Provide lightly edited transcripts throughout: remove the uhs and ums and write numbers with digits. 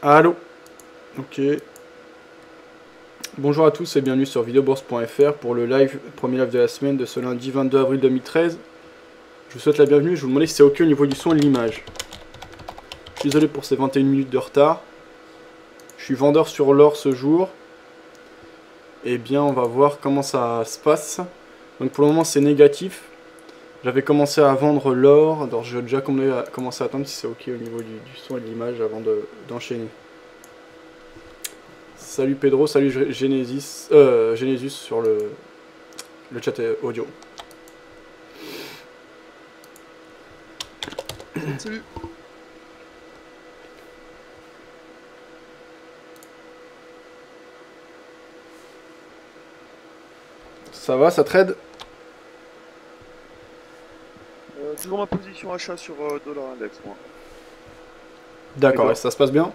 Allô. Ok. Bonjour à tous et bienvenue sur videobourse.fr pour le premier live de la semaine de ce lundi 22 avril 2013. Je vous souhaite la bienvenue, je vous demandais si c'est ok au niveau du son et de l'image. Je suis désolé pour ces 21 minutes de retard. Je suis vendeur sur l'or ce jour. Eh bien on va voir comment ça se passe. Donc pour le moment c'est négatif. J'avais commencé à vendre l'or, alors je vais déjà commencer à attendre si c'est ok au niveau du son et de l'image avant d'enchaîner. Salut Pedro, salut Genesis sur le chat audio. Salut. Ça va, ça trade? Toujours ma position achat sur dollar index, moi. D'accord, et ça se passe bien?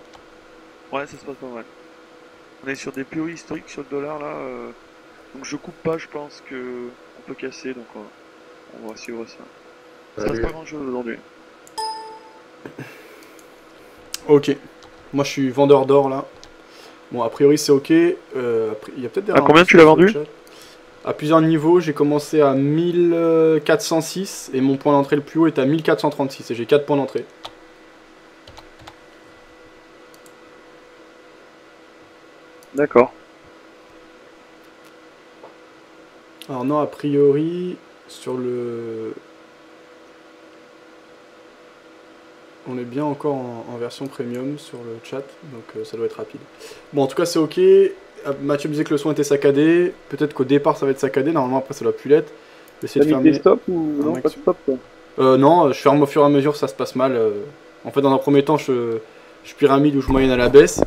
Ouais, ça se passe pas mal. On est sur des plus hauts historiques sur le dollar là, donc je coupe pas, je pense que on peut casser, donc on va suivre ça. Ça se passe pas grand chose aujourd'hui. Ok, moi je suis vendeur d'or là. Bon, a priori c'est ok. Il y a peut-être des À combien tu l'as vendu? À plusieurs niveaux, j'ai commencé à 1406 et mon point d'entrée le plus haut est à 1436 et j'ai 4 points d'entrée. D'accord. Alors non, a priori, sur le... On est bien encore en version premium sur le chat, donc ça doit être rapide. Bon, en tout cas c'est ok. Mathieu me disait que le son était saccadé. Peut-être qu'au départ ça va être saccadé, normalement après ça doit plus l'être. T'as mis des stops ou non, pas de stop toi? Non, je ferme au fur et à mesure, ça se passe mal. En fait, dans un premier temps, je pyramide ou je moyenne à la baisse.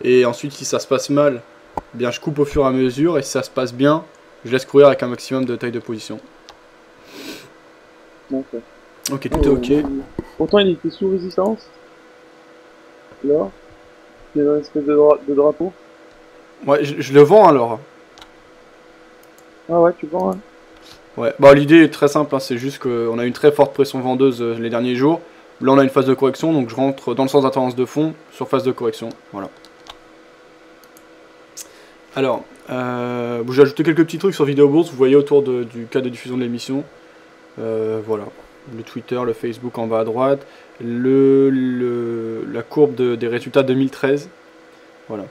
Et ensuite, si ça se passe mal, eh bien, je coupe au fur et à mesure. Et si ça se passe bien, je laisse courir avec un maximum de taille de position. Okay. Ok, tout est ok. Pourtant, il était sous résistance. Là, il y a une espèce de drapeau. Ouais, je le vends alors. Ah ouais, tu vends, hein? Ouais, bah l'idée est très simple, hein, c'est juste qu'on a une très forte pression vendeuse les derniers jours. Là, on a une phase de correction, donc je rentre dans le sens d'intendance de fond sur phase de correction. Voilà. Alors, j'ai ajouté quelques petits trucs sur Vidéo Bourse, vous voyez autour du cadre de diffusion de l'émission. Voilà, le Twitter, le Facebook en bas à droite, la courbe des résultats 2013. Voilà.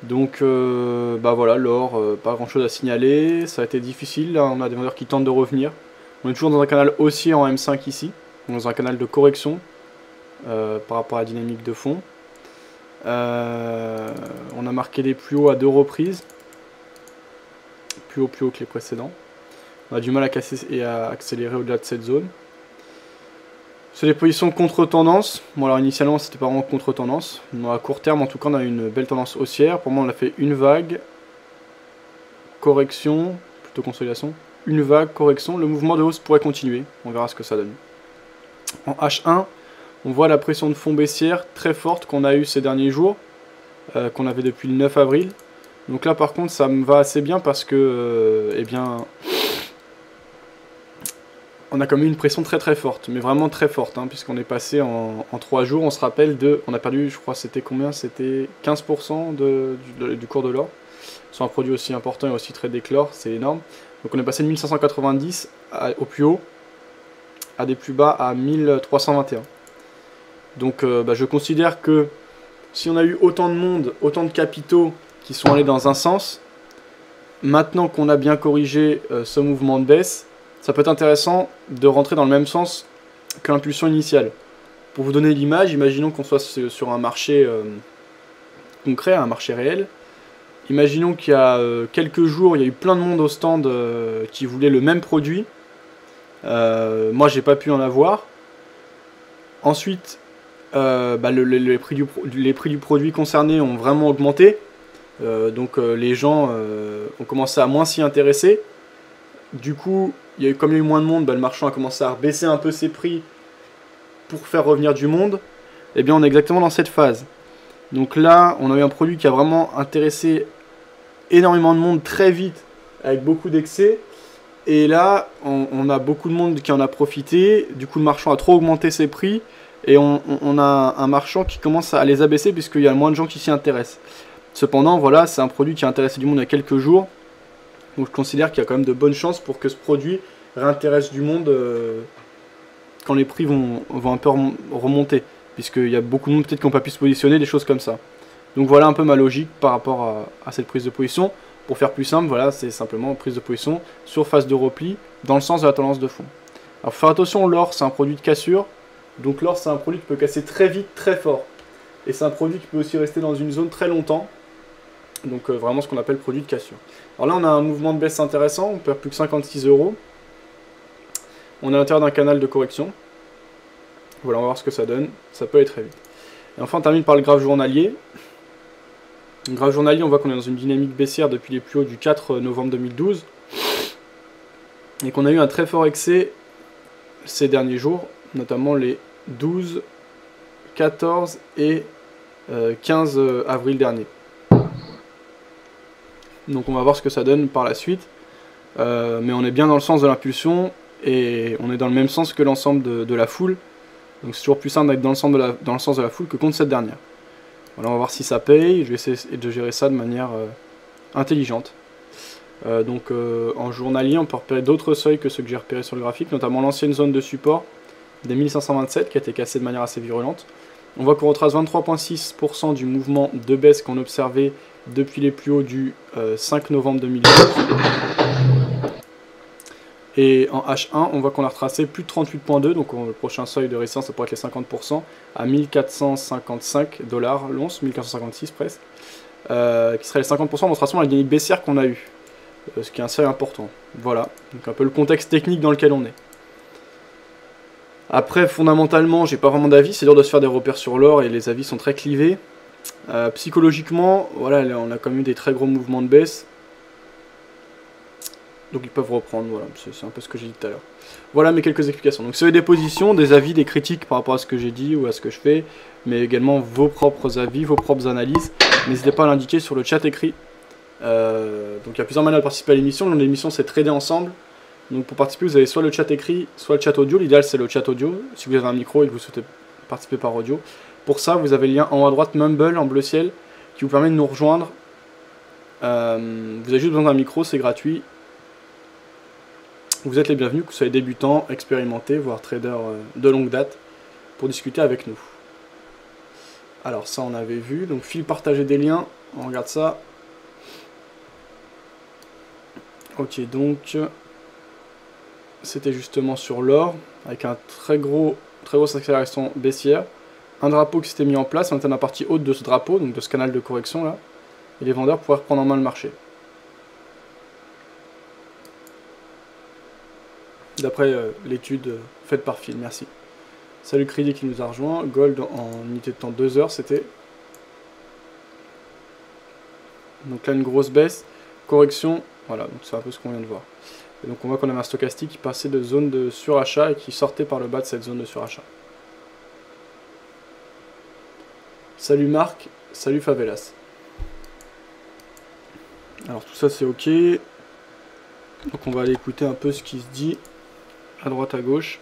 Donc, bah voilà, l'or, pas grand chose à signaler. Ça a été difficile, là, on a des vendeurs qui tentent de revenir. On est toujours dans un canal haussier en M5 ici, dans un canal de correction par rapport à la dynamique de fond. On a marqué les plus hauts à 2 reprises, plus haut que les précédents. On a du mal à casser et à accélérer au-delà de cette zone. C'est des positions contre-tendance. Bon, alors initialement c'était pas vraiment contre-tendance. À court terme en tout cas on a une belle tendance haussière. Pour moi on a fait une vague, correction, plutôt consolidation. Une vague, correction. Le mouvement de hausse pourrait continuer. On verra ce que ça donne. En H1, on voit la pression de fond baissière très forte qu'on a eu ces derniers jours, qu'on avait depuis le 9 avril. Donc là par contre ça me va assez bien parce que eh bien, on a quand même une pression très forte, mais vraiment très forte, hein, puisqu'on est passé en 3 jours, on se rappelle on a perdu, je crois c'était combien? C'était 15% du cours de l'or. Sur un produit aussi important et aussi très déclore, c'est énorme. Donc on est passé de 1590 au plus haut, à des plus bas à 1321. Donc bah, je considère que si on a eu autant de monde, autant de capitaux qui sont allés dans un sens, maintenant qu'on a bien corrigé ce mouvement de baisse, ça peut être intéressant de rentrer dans le même sens que l'impulsion initiale. Pour vous donner l'image, imaginons qu'on soit sur un marché concret, un marché réel. Imaginons qu'il y a quelques jours, il y a eu plein de monde au stand qui voulait le même produit. Moi, j'ai pas pu en avoir. Ensuite, bah, les prix du produit concerné ont vraiment augmenté. Donc les gens ont commencé à moins s'y intéresser. Du coup, comme il y a eu moins de monde, bah, le marchand a commencé à baisser un peu ses prix pour faire revenir du monde. Et bien on est exactement dans cette phase. Donc là, on a eu un produit qui a vraiment intéressé énormément de monde très vite, avec beaucoup d'excès. Et là, on a beaucoup de monde qui en a profité. Du coup, le marchand a trop augmenté ses prix. et on a un marchand qui commence à les abaisser puisqu'il y a moins de gens qui s'y intéressent. Cependant, voilà, c'est un produit qui a intéressé du monde il y a quelques jours, donc je considère qu'il y a quand même de bonnes chances pour que ce produit réintéresse du monde quand les prix vont un peu remonter, puisqu'il y a beaucoup de monde peut-être qui n'ont pas pu se positionner, des choses comme ça. Donc voilà un peu ma logique par rapport à cette prise de position. Pour faire plus simple, voilà, c'est simplement prise de position sur phase de repli dans le sens de la tendance de fond. Alors faut faire attention, l'or c'est un produit de cassure, donc l'or c'est un produit qui peut casser très vite, très fort. Et c'est un produit qui peut aussi rester dans une zone très longtemps, donc vraiment ce qu'on appelle produit de cassure. Alors là on a un mouvement de baisse intéressant, on perd plus que 56 €. On est à l'intérieur d'un canal de correction. Voilà, on va voir ce que ça donne, ça peut aller très vite. Et enfin on termine par le graphe journalier. Le graphe journalier, on voit qu'on est dans une dynamique baissière depuis les plus hauts du 4 novembre 2012 et qu'on a eu un très fort excès ces derniers jours, notamment les 12, 14 et 15 avril dernier. Donc on va voir ce que ça donne par la suite, mais on est bien dans le sens de l'impulsion et on est dans le même sens que l'ensemble de la foule, donc c'est toujours plus simple d'être dans le sens de la foule que contre cette dernière. Voilà, on va voir si ça paye, je vais essayer de gérer ça de manière intelligente. En journalier, on peut repérer d'autres seuils que ceux que j'ai repérés sur le graphique, notamment l'ancienne zone de support des 1527 qui a été cassée de manière assez virulente. On voit qu'on retrace 23,6% du mouvement de baisse qu'on observait depuis les plus hauts du 5 novembre 2012. Et en H1, on voit qu'on a retracé plus de 38,2, donc le prochain seuil de résistance, ça pourrait être les 50%, à 1455 $ l'once, 1456 presque, qui serait les 50% de la dynamique baissière qu'on a eue, ce qui est un seuil important. Voilà, donc un peu le contexte technique dans lequel on est. Après, fondamentalement, j'ai pas vraiment d'avis, c'est dur de se faire des repères sur l'or et les avis sont très clivés. Psychologiquement, voilà, on a quand même eu des très gros mouvements de baisse. Donc ils peuvent reprendre, voilà, c'est un peu ce que j'ai dit tout à l'heure. Voilà mes quelques explications. Donc c'est des positions, des avis, des critiques par rapport à ce que j'ai dit ou à ce que je fais, mais également vos propres avis, vos propres analyses. N'hésitez pas à l'indiquer sur le chat écrit. Donc il y a plusieurs manières de participer à l'émission. Le nom de l'émission c'est Trader Ensemble. Donc pour participer vous avez soit le chat écrit, soit le chat audio. L'idéal c'est le chat audio, si vous avez un micro et que vous souhaitez participer par audio. Pour ça vous avez le lien en haut à droite Mumble en bleu ciel qui vous permet de nous rejoindre. Vous avez juste besoin d'un micro, c'est gratuit. Vous êtes les bienvenus, que vous soyez débutants, expérimentés, voire traders de longue date, pour discuter avec nous. Alors ça on avait vu, donc fil partager des liens, on regarde ça. Ok, donc c'était justement sur l'or, avec un très grosse accélération baissière. Un drapeau qui s'était mis en place, on était dans la partie haute de ce drapeau, donc de ce canal de correction là, et les vendeurs pourraient reprendre en main le marché. D'après l'étude faite par Phil, merci. Salut Crédit qui nous a rejoint. Gold en unité de temps 2 heures, c'était. Donc là, une grosse baisse. Correction, voilà, donc c'est un peu ce qu'on vient de voir. Et donc on voit qu'on avait un stochastique qui passait de zone de surachat et qui sortait par le bas de cette zone de surachat. Salut Marc, salut Favelas. Alors tout ça c'est ok. Donc on va aller écouter un peu ce qui se dit à droite à gauche.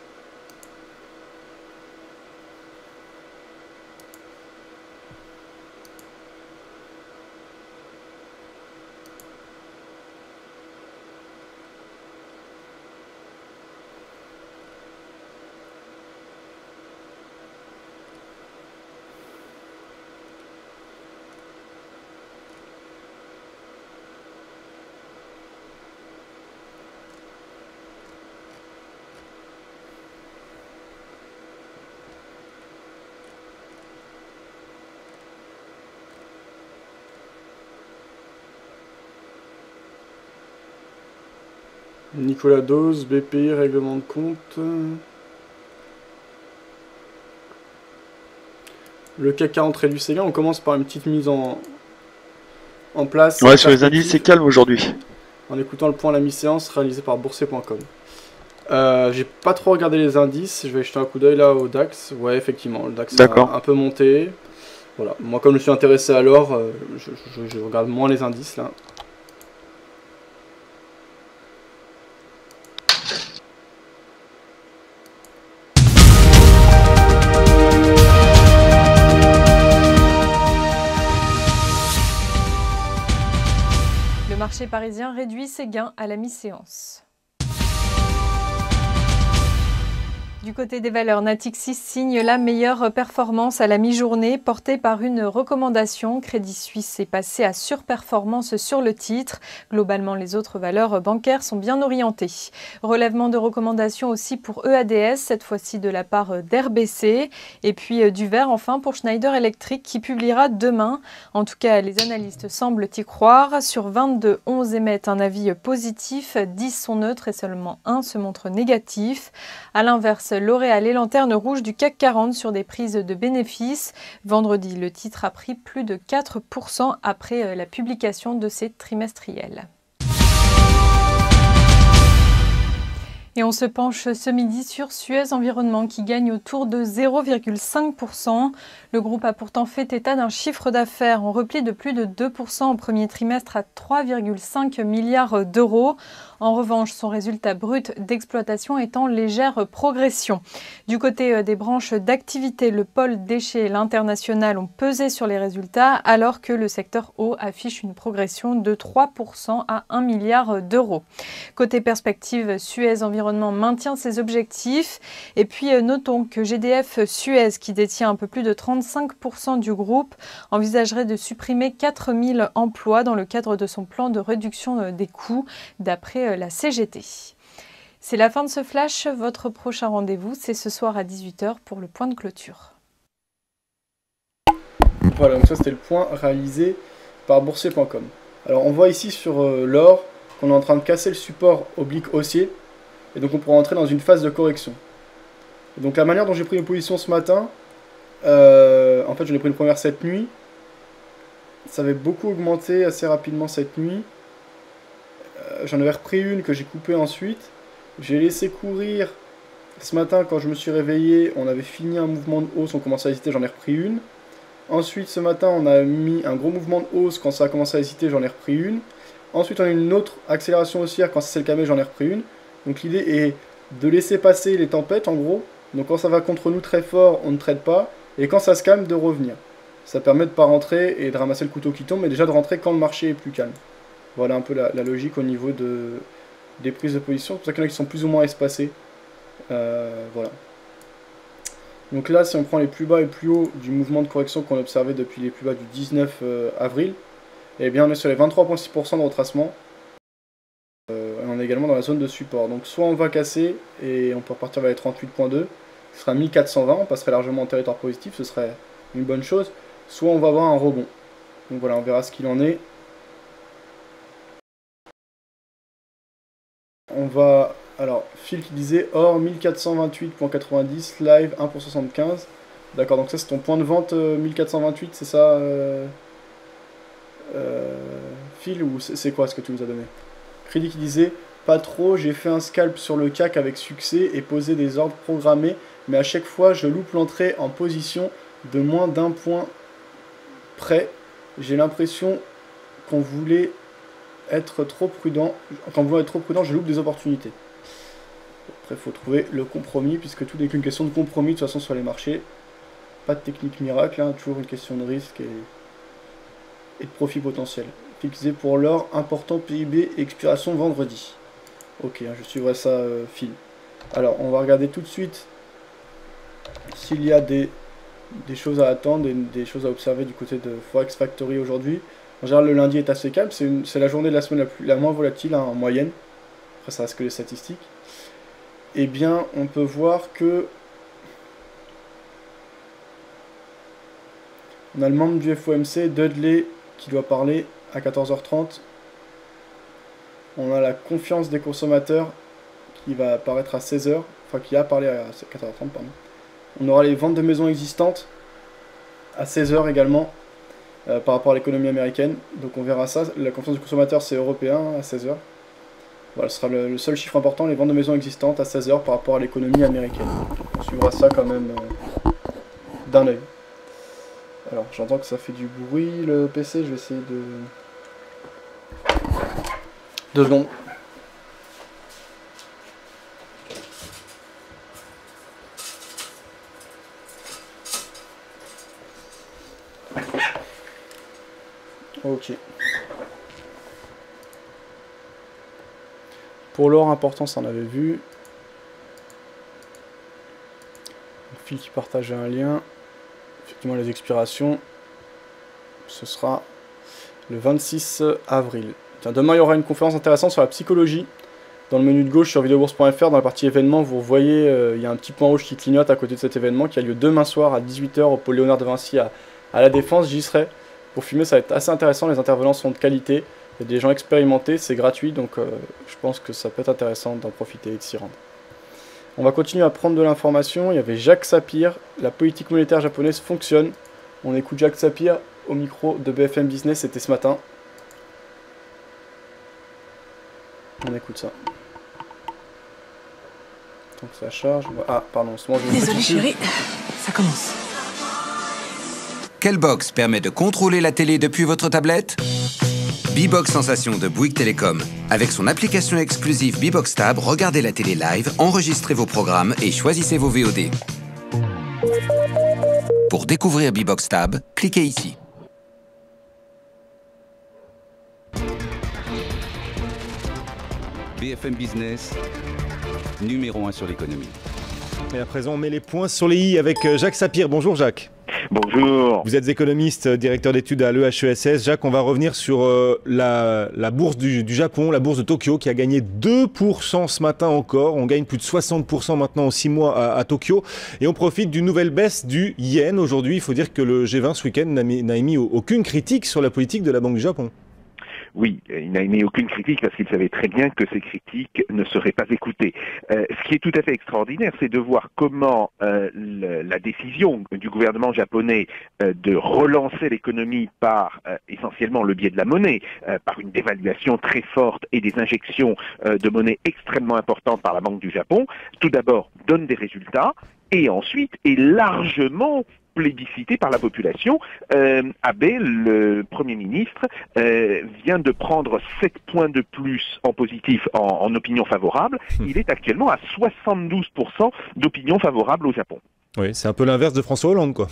Nicolas Dose, BPI, règlement de compte. Le CAC 40 réduit ses gains. On commence par une petite mise en place. Ouais, sur les indices, c'est calme aujourd'hui. En écoutant le point à la mi-séance réalisé par boursier.com. J'ai pas trop regardé les indices. Je vais jeter un coup d'œil là au DAX. Ouais, effectivement, le DAX a un peu monté. Voilà. Moi, comme je suis intéressé à l'or, je regarde moins les indices là. marché parisien réduit ses gains à la mi-séance. Du côté des valeurs, Natixis signe la meilleure performance à la mi-journée, portée par une recommandation. Crédit Suisse est passé à surperformance sur le titre. Globalement, les autres valeurs bancaires sont bien orientées. Relèvement de recommandation aussi pour EADS, cette fois-ci de la part d'RBC. Et puis du vert enfin pour Schneider Electric qui publiera demain. En tout cas, les analystes semblent y croire. Sur 22, 11 émettent un avis positif, 10 sont neutres et seulement 1 se montre négatif. À l'inverse, L'Oréal et Lanterne Rouge du CAC 40 sur des prises de bénéfices. Vendredi, le titre a pris plus de 4% après la publication de ses trimestriels. Et on se penche ce midi sur Suez Environnement qui gagne autour de 0,5%. Le groupe a pourtant fait état d'un chiffre d'affaires en repli de plus de 2% au premier trimestre à 3,5 milliards d'euros. En revanche, son résultat brut d'exploitation est en légère progression. Du côté des branches d'activité, le pôle déchets et l'international ont pesé sur les résultats alors que le secteur eau affiche une progression de 3% à 1 milliard d'euros. Côté perspective, Suez Environnement maintient ses objectifs. Et puis notons que GDF Suez, qui détient un peu plus de 35% du groupe, envisagerait de supprimer 4000 emplois dans le cadre de son plan de réduction des coûts, d'après la CGT. C'est la fin de ce flash. Votre prochain rendez-vous, c'est ce soir à 18 h pour le point de clôture. Voilà, donc ça c'était le point réalisé par boursier.com. Alors on voit ici sur l'or qu'on est en train de casser le support oblique haussier. Et donc on pourra entrer dans une phase de correction. Et donc la manière dont j'ai pris mes positions ce matin, en fait j'en ai pris une première cette nuit. Ça avait beaucoup augmenté assez rapidement cette nuit. J'en avais repris une que j'ai coupée ensuite. J'ai laissé courir ce matin quand je me suis réveillé. On avait fini un mouvement de hausse, on commençait à hésiter, j'en ai repris une. Ensuite ce matin on a mis un gros mouvement de hausse, quand ça a commencé à hésiter j'en ai repris une. Ensuite on a eu une autre accélération haussière, quand ça s'est calmé j'en ai repris une. Donc l'idée est de laisser passer les tempêtes en gros. Donc quand ça va contre nous très fort, on ne trade pas. Et quand ça se calme, de revenir. Ça permet de ne pas rentrer et de ramasser le couteau qui tombe, mais déjà de rentrer quand le marché est plus calme. Voilà un peu la logique au niveau des prises de position. C'est pour ça qu'il y en a qui sont plus ou moins espacées. Voilà. Donc là, si on prend les plus bas et plus hauts du mouvement de correction qu'on a observé depuis les plus bas du 19 avril, eh bien on est sur les 23,6% de retracement. On est également dans la zone de support. Donc soit on va casser et on peut repartir vers les 38,2, ce sera 1420, on passerait largement en territoire positif, ce serait une bonne chose. Soit on va avoir un rebond. Donc voilà, on verra ce qu'il en est. On va... Alors, Phil qui disait or 1428,90, live 1,75. D'accord, donc ça c'est ton point de vente 1428, c'est ça Phil, ou c'est quoi ce que tu nous as donné? Crédit qui disait pas trop, j'ai fait un scalp sur le CAC avec succès et posé des ordres programmés, mais à chaque fois je loupe l'entrée en position de moins d'un point près. J'ai l'impression qu'on voulait être trop prudent. Quand on voulait être trop prudent, je loupe des opportunités. Après, il faut trouver le compromis, puisque tout n'est qu'une question de compromis de toute façon sur les marchés. Pas de technique miracle, hein, toujours une question de risque et de profit potentiel. Fixé pour l'or, important PIB, expiration vendredi. Ok, hein, je suivrai ça, Phil. Alors, on va regarder tout de suite s'il y a des choses à attendre, des choses à observer du côté de Forex Factory aujourd'hui. En général, le lundi est assez calme, c'est la journée de la semaine la moins volatile, hein, en moyenne. Après, ça reste que les statistiques. Eh bien, on peut voir que on a le membre du FOMC, Dudley, qui doit parler à 14 h 30. On a la confiance des consommateurs qui va apparaître à 16 h, enfin qui a parlé à 14 h 30, pardon. On aura les ventes de maisons existantes à 16 h également par rapport à l'économie américaine. Donc on verra ça. La confiance du consommateur c'est européen à 16 h. Voilà, ce sera le seul chiffre important, les ventes de maisons existantes à 16 h par rapport à l'économie américaine. On suivra ça quand même d'un œil. Alors j'entends que ça fait du bruit le PC, je vais essayer de... 2 secondes. Ok. Pour l'or important, ça on avait vu. Phil qui partageait un lien. Effectivement, les expirations, ce sera le 26 avril. Tiens, demain, il y aura une conférence intéressante sur la psychologie. Dans le menu de gauche sur videobourse.fr, dans la partie événements, vous voyez, il y a un petit point rouge qui clignote à côté de cet événement qui a lieu demain soir à 18 h au pôle Léonard de Vinci à La Défense. J'y serai pour filmer, ça va être assez intéressant. Les intervenants sont de qualité, il y a des gens expérimentés, c'est gratuit, donc je pense que ça peut être intéressant d'en profiter et de s'y rendre. On va continuer à prendre de l'information. Il y avait Jacques Sapir, la politique monétaire japonaise fonctionne. On écoute Jacques Sapir au micro de BFM Business, c'était ce matin. On écoute ça. Donc ça charge. Ah, pardon, on se mange une petite Désolé chérie, ça commence. Quelle box permet de contrôler la télé depuis votre tablette? B-Box Sensation de Bouygues Télécom. Avec son application exclusive B-Box Tab, regardez la télé live, enregistrez vos programmes et choisissez vos VOD. Pour découvrir B-Box Tab, cliquez ici. BFM Business, numéro 1 sur l'économie. Et à présent, on met les points sur les i avec Jacques Sapir. Bonjour Jacques. Bonjour. Vous êtes économiste, directeur d'études à l'EHESS. Jacques, on va revenir sur la bourse du Japon, la bourse de Tokyo, qui a gagné 2% ce matin encore. On gagne plus de 60% maintenant en 6 mois à Tokyo. Et on profite d'une nouvelle baisse du yen aujourd'hui. Il faut dire que le G20 ce week-end n'a émis aucune critique sur la politique de la Banque du Japon. Oui, il n'a émis aucune critique parce qu'il savait très bien que ces critiques ne seraient pas écoutées. Ce qui est tout à fait extraordinaire, c'est de voir comment la décision du gouvernement japonais de relancer l'économie par essentiellement le biais de la monnaie, par une dévaluation très forte et des injections de monnaie extrêmement importantes par la Banque du Japon, tout d'abord donne des résultats et ensuite est largement plébiscité par la population. Abe, le Premier ministre, vient de prendre 7 points de plus en positif en opinion favorable. Il est actuellement à 72% d'opinion favorable au Japon. Oui, c'est un peu l'inverse de François Hollande, quoi.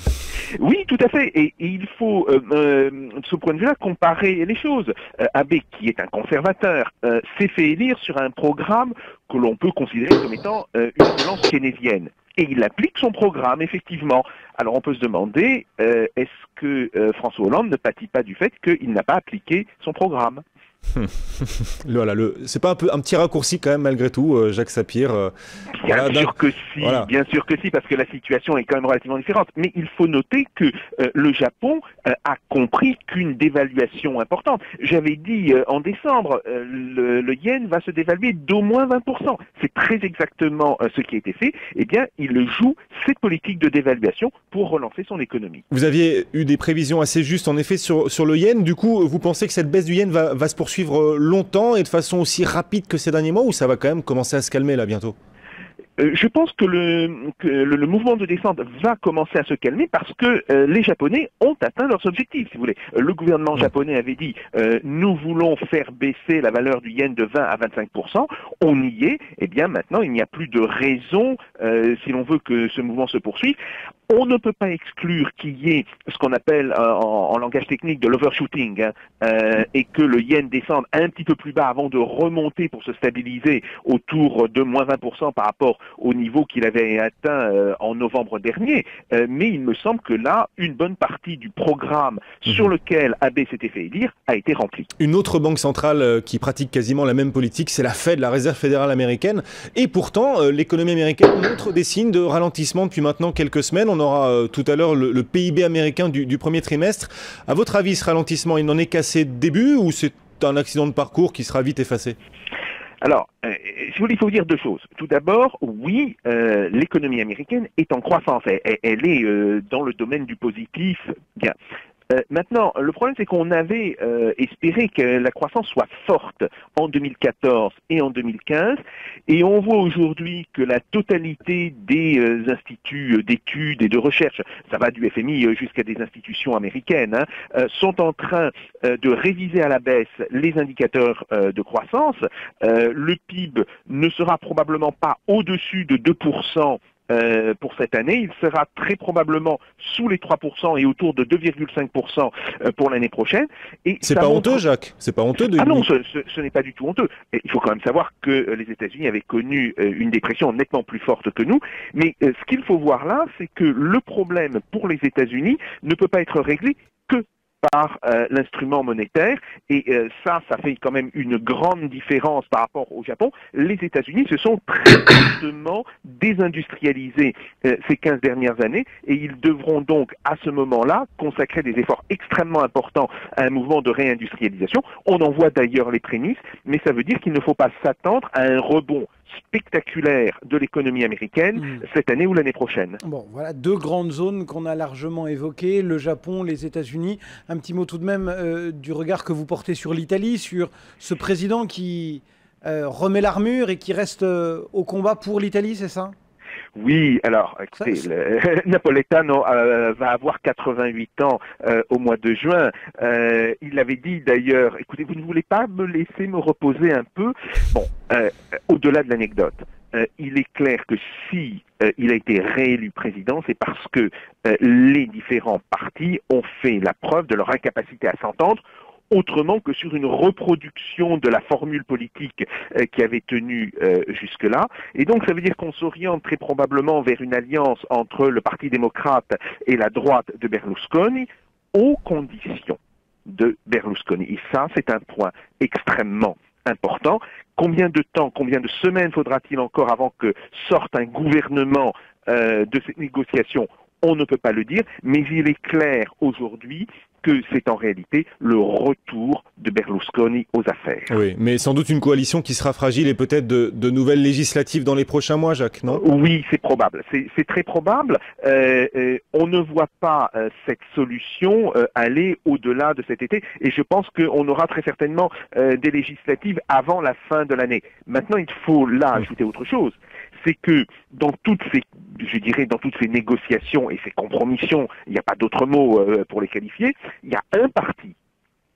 Oui, tout à fait. Et il faut, de ce point de vue-là, comparer les choses. Abe, qui est un conservateur, s'est fait élire sur un programme que l'on peut considérer comme étant une relance keynésienne. Et il applique son programme, effectivement. Alors on peut se demander, est-ce que François Hollande ne pâtit pas du fait qu'il n'a pas appliqué son programme? Voilà, c'est pas un petit raccourci quand même malgré tout, Jacques Sapir. Bien sûr que si, bien sûr que si, parce que la situation est quand même relativement différente. Mais il faut noter que le Japon a compris qu'une dévaluation importante. J'avais dit en décembre, le yen va se dévaluer d'au moins 20%. C'est très exactement ce qui a été fait. Eh bien, il joue cette politique de dévaluation pour relancer son économie. Vous aviez eu des prévisions assez justes en effet sur le yen. Du coup, vous pensez que cette baisse du yen va se poursuivre longtemps et de façon aussi rapide que ces derniers mois, ou ça va quand même commencer à se calmer là bientôt? Je pense que le mouvement de descente va commencer à se calmer parce que les Japonais ont atteint leurs objectifs, si vous voulez. Le gouvernement japonais avait dit nous voulons faire baisser la valeur du yen de 20 à 25%. On y est. Eh bien maintenant, il n'y a plus de raison, si l'on veut que ce mouvement se poursuive. On ne peut pas exclure qu'il y ait ce qu'on appelle en langage technique de l'overshooting, et que le yen descende un petit peu plus bas avant de remonter pour se stabiliser autour de moins 20% par rapport au niveau qu'il avait atteint en novembre dernier. Mais il me semble que là, une bonne partie du programme sur lequel Abe s'était fait élire a été remplie. Une autre banque centrale qui pratique quasiment la même politique, c'est la Fed, la Réserve fédérale américaine. Et pourtant, l'économie américaine montre des signes de ralentissement depuis maintenant quelques semaines. On aura tout à l'heure le PIB américain du premier trimestre. À votre avis, ce ralentissement, il n'en est qu'à ses débuts ou c'est un accident de parcours qui sera vite effacé? Alors, si vous voulez, il faut dire deux choses. Tout d'abord, oui, l'économie américaine est en croissance. Elle est dans le domaine du positif. Bien. Maintenant, le problème, c'est qu'on avait espéré que la croissance soit forte en 2014 et en 2015, et on voit aujourd'hui que la totalité des instituts d'études et de recherche, ça va du FMI jusqu'à des institutions américaines, sont en train de réviser à la baisse les indicateurs de croissance. Le PIB ne sera probablement pas au-dessus de 2% pour cette année. Il sera très probablement sous les 3% et autour de 2,5% pour l'année prochaine. C'est pas honteux, Jacques? C'est pas honteux de... Ah non, ce n'est pas du tout honteux. Et il faut quand même savoir que les États-Unis avaient connu une dépression nettement plus forte que nous. Mais ce qu'il faut voir là, c'est que le problème pour les États-Unis ne peut pas être réglé que par l'instrument monétaire, et ça fait quand même une grande différence par rapport au Japon. Les États-Unis se sont très fortement désindustrialisés ces 15 dernières années, et ils devront donc à ce moment-là consacrer des efforts extrêmement importants à un mouvement de réindustrialisation. On en voit d'ailleurs les prémices, mais ça veut dire qu'il ne faut pas s'attendre à un rebond spectaculaire de l'économie américaine cette année ou l'année prochaine. Bon, voilà deux grandes zones qu'on a largement évoquées, le Japon, les États-Unis. Un petit mot tout de même du regard que vous portez sur l'Italie, sur ce président qui remet l'armure et qui reste au combat pour l'Italie, c'est ça ? Oui, alors, écoutez, Napolitano va avoir 88 ans au mois de juin. Il avait dit d'ailleurs, écoutez, vous ne voulez pas me laisser me reposer un peu? Bon, au-delà de l'anecdote, il est clair que si il a été réélu président, c'est parce que les différents partis ont fait la preuve de leur incapacité à s'entendre, autrement que sur une reproduction de la formule politique qui avait tenu jusque-là. Et donc ça veut dire qu'on s'oriente très probablement vers une alliance entre le Parti démocrate et la droite de Berlusconi, aux conditions de Berlusconi. Et ça, c'est un point extrêmement important. Combien de temps, combien de semaines faudra-t-il encore avant que sorte un gouvernement de cette négociation? On ne peut pas le dire, mais il est clair aujourd'hui que c'est en réalité le retour de Berlusconi aux affaires. Oui, mais sans doute une coalition qui sera fragile et peut-être de nouvelles législatives dans les prochains mois, Jacques, non? Oui, c'est probable. C'est très probable. On ne voit pas cette solution aller au-delà de cet été, et je pense qu'on aura très certainement des législatives avant la fin de l'année. Maintenant, il faut là ajouter autre chose. C'est que dans toutes ces négociations et ces compromissions, il n'y a pas d'autre mot pour les qualifier, il y a un parti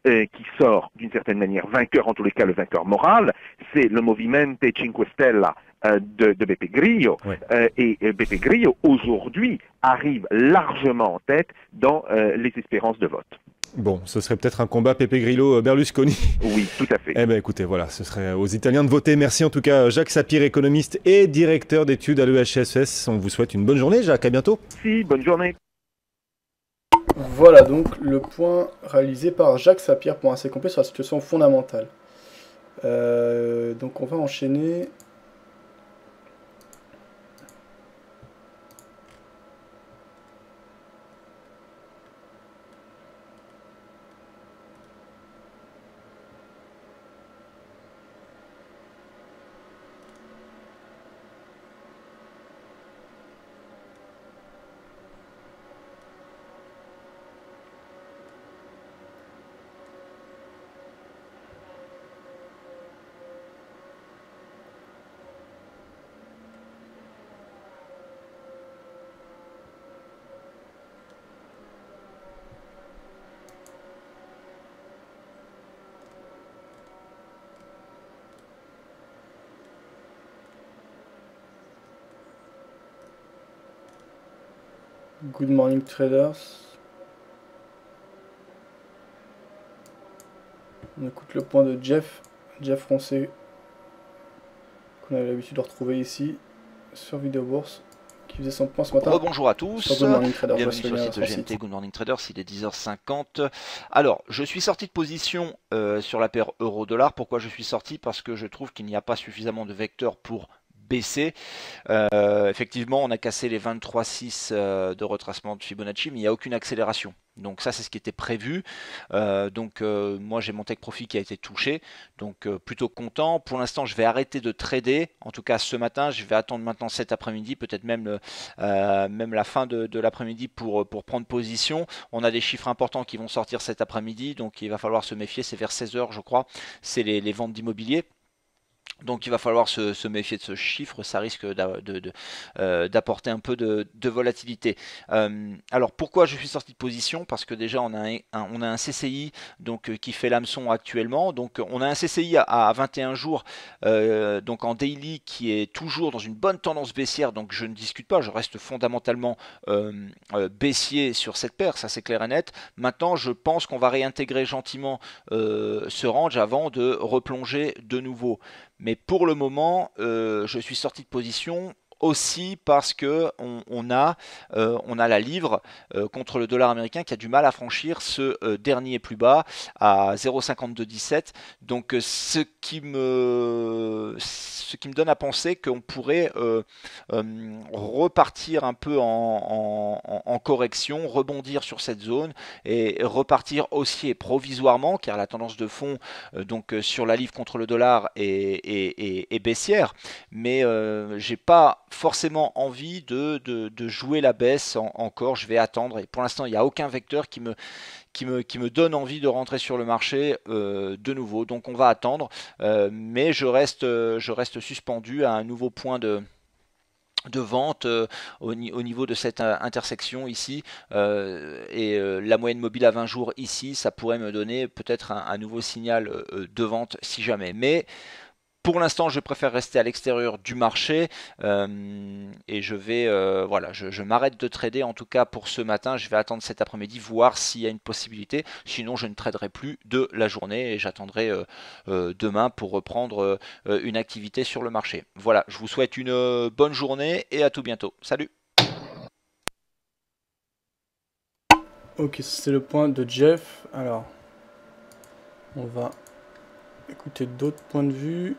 qui sort d'une certaine manière vainqueur, en tous les cas le vainqueur moral, c'est le Movimento 5 Stelle de Beppe Grillo. Ouais. Et Beppe Grillo, aujourd'hui, arrive largement en tête dans les espérances de vote. Bon, ce serait peut-être un combat Beppe Grillo-Berlusconi. Oui, tout à fait. Eh bien, écoutez, voilà, ce serait aux Italiens de voter. Merci en tout cas, Jacques Sapir, économiste et directeur d'études à l'EHESS. On vous souhaite une bonne journée, Jacques. À bientôt. Si, bonne journée. Voilà donc le point réalisé par Jacques Sapir pour un assez complet sur la situation fondamentale. Donc on va enchaîner. Good morning traders. On écoute le point de Jeff Roncé, qu'on a l'habitude de retrouver ici sur Vidéo Bourse, qui faisait son point ce matin. Bonjour à tous, bienvenue sur le site GMT Good Morning Traders, il est 10h50. Alors, je suis sorti de position sur la paire euro-dollar. Pourquoi je suis sorti? Parce que je trouve qu'il n'y a pas suffisamment de vecteurs pour baisser. Effectivement, on a cassé les 23,6 de retracement de Fibonacci, mais il n'y a aucune accélération. Donc ça, c'est ce qui était prévu. Moi, j'ai mon take profit qui a été touché. Donc plutôt content. Pour l'instant, je vais arrêter de trader. En tout cas, ce matin, je vais attendre maintenant cet après-midi, peut-être même la fin de l'après-midi pour prendre position. On a des chiffres importants qui vont sortir cet après-midi. Donc il va falloir se méfier. C'est vers 16h, je crois. C'est les ventes d'immobilier. Donc il va falloir se méfier de ce chiffre, ça risque d'apporter un peu de volatilité. Alors pourquoi je suis sorti de position? Parce que déjà on a un CCI donc, qui fait l'hameçon actuellement. Donc on a un CCI à 21 jours donc en daily qui est toujours dans une bonne tendance baissière. Donc je ne discute pas, je reste fondamentalement baissier sur cette paire, ça c'est clair et net. Maintenant je pense qu'on va réintégrer gentiment ce range avant de replonger de nouveau. Mais pour le moment, je suis sorti de position aussi parce que on a la livre contre le dollar américain qui a du mal à franchir ce dernier plus bas à 0,5217. Donc ce qui me donne à penser qu'on pourrait repartir un peu en correction, rebondir sur cette zone et repartir haussier provisoirement, car la tendance de fond donc sur la livre contre le dollar est baissière, mais j'ai pas forcément envie de jouer la baisse encore. Je vais attendre, et pour l'instant il n'y a aucun vecteur qui me donne envie de rentrer sur le marché de nouveau, donc on va attendre, mais je reste suspendu à un nouveau point de vente au niveau de cette intersection ici, et la moyenne mobile à 20 jours ici, ça pourrait me donner peut-être un nouveau signal de vente si jamais, mais pour l'instant, je préfère rester à l'extérieur du marché et je vais, voilà, je m'arrête de trader en tout cas pour ce matin. Je vais attendre cet après-midi, voir s'il y a une possibilité. Sinon, je ne traderai plus de la journée et j'attendrai demain pour reprendre une activité sur le marché. Voilà, je vous souhaite une bonne journée et à tout bientôt. Salut! Ok, c'est le point de Jeff. Alors, on va écouter d'autres points de vue.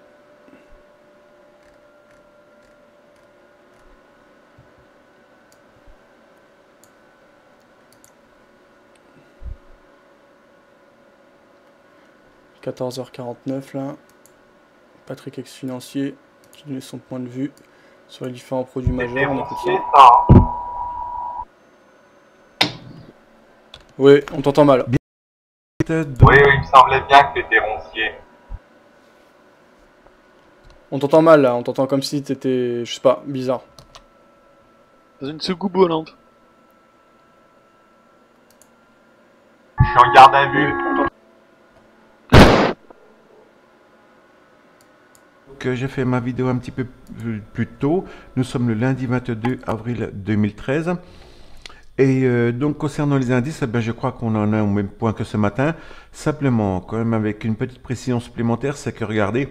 – 14h49 là. Patrick ex-financier qui donnait son point de vue sur les différents produits majeurs. On écoute ça. Oui, on t'entend mal. Oui, il me semblait bien que t'étais roncier. On t'entend mal là, on t'entend comme si t'étais, je sais pas, bizarre. Dans une soucoupe volante. Je suis en garde à vue. Que j'ai fait ma vidéo un petit peu plus tôt. Nous sommes le lundi 22 avril 2013. Et donc concernant les indices, eh bien, je crois qu'on en a au même point que ce matin. Simplement, quand même avec une petite précision supplémentaire, c'est que regardez,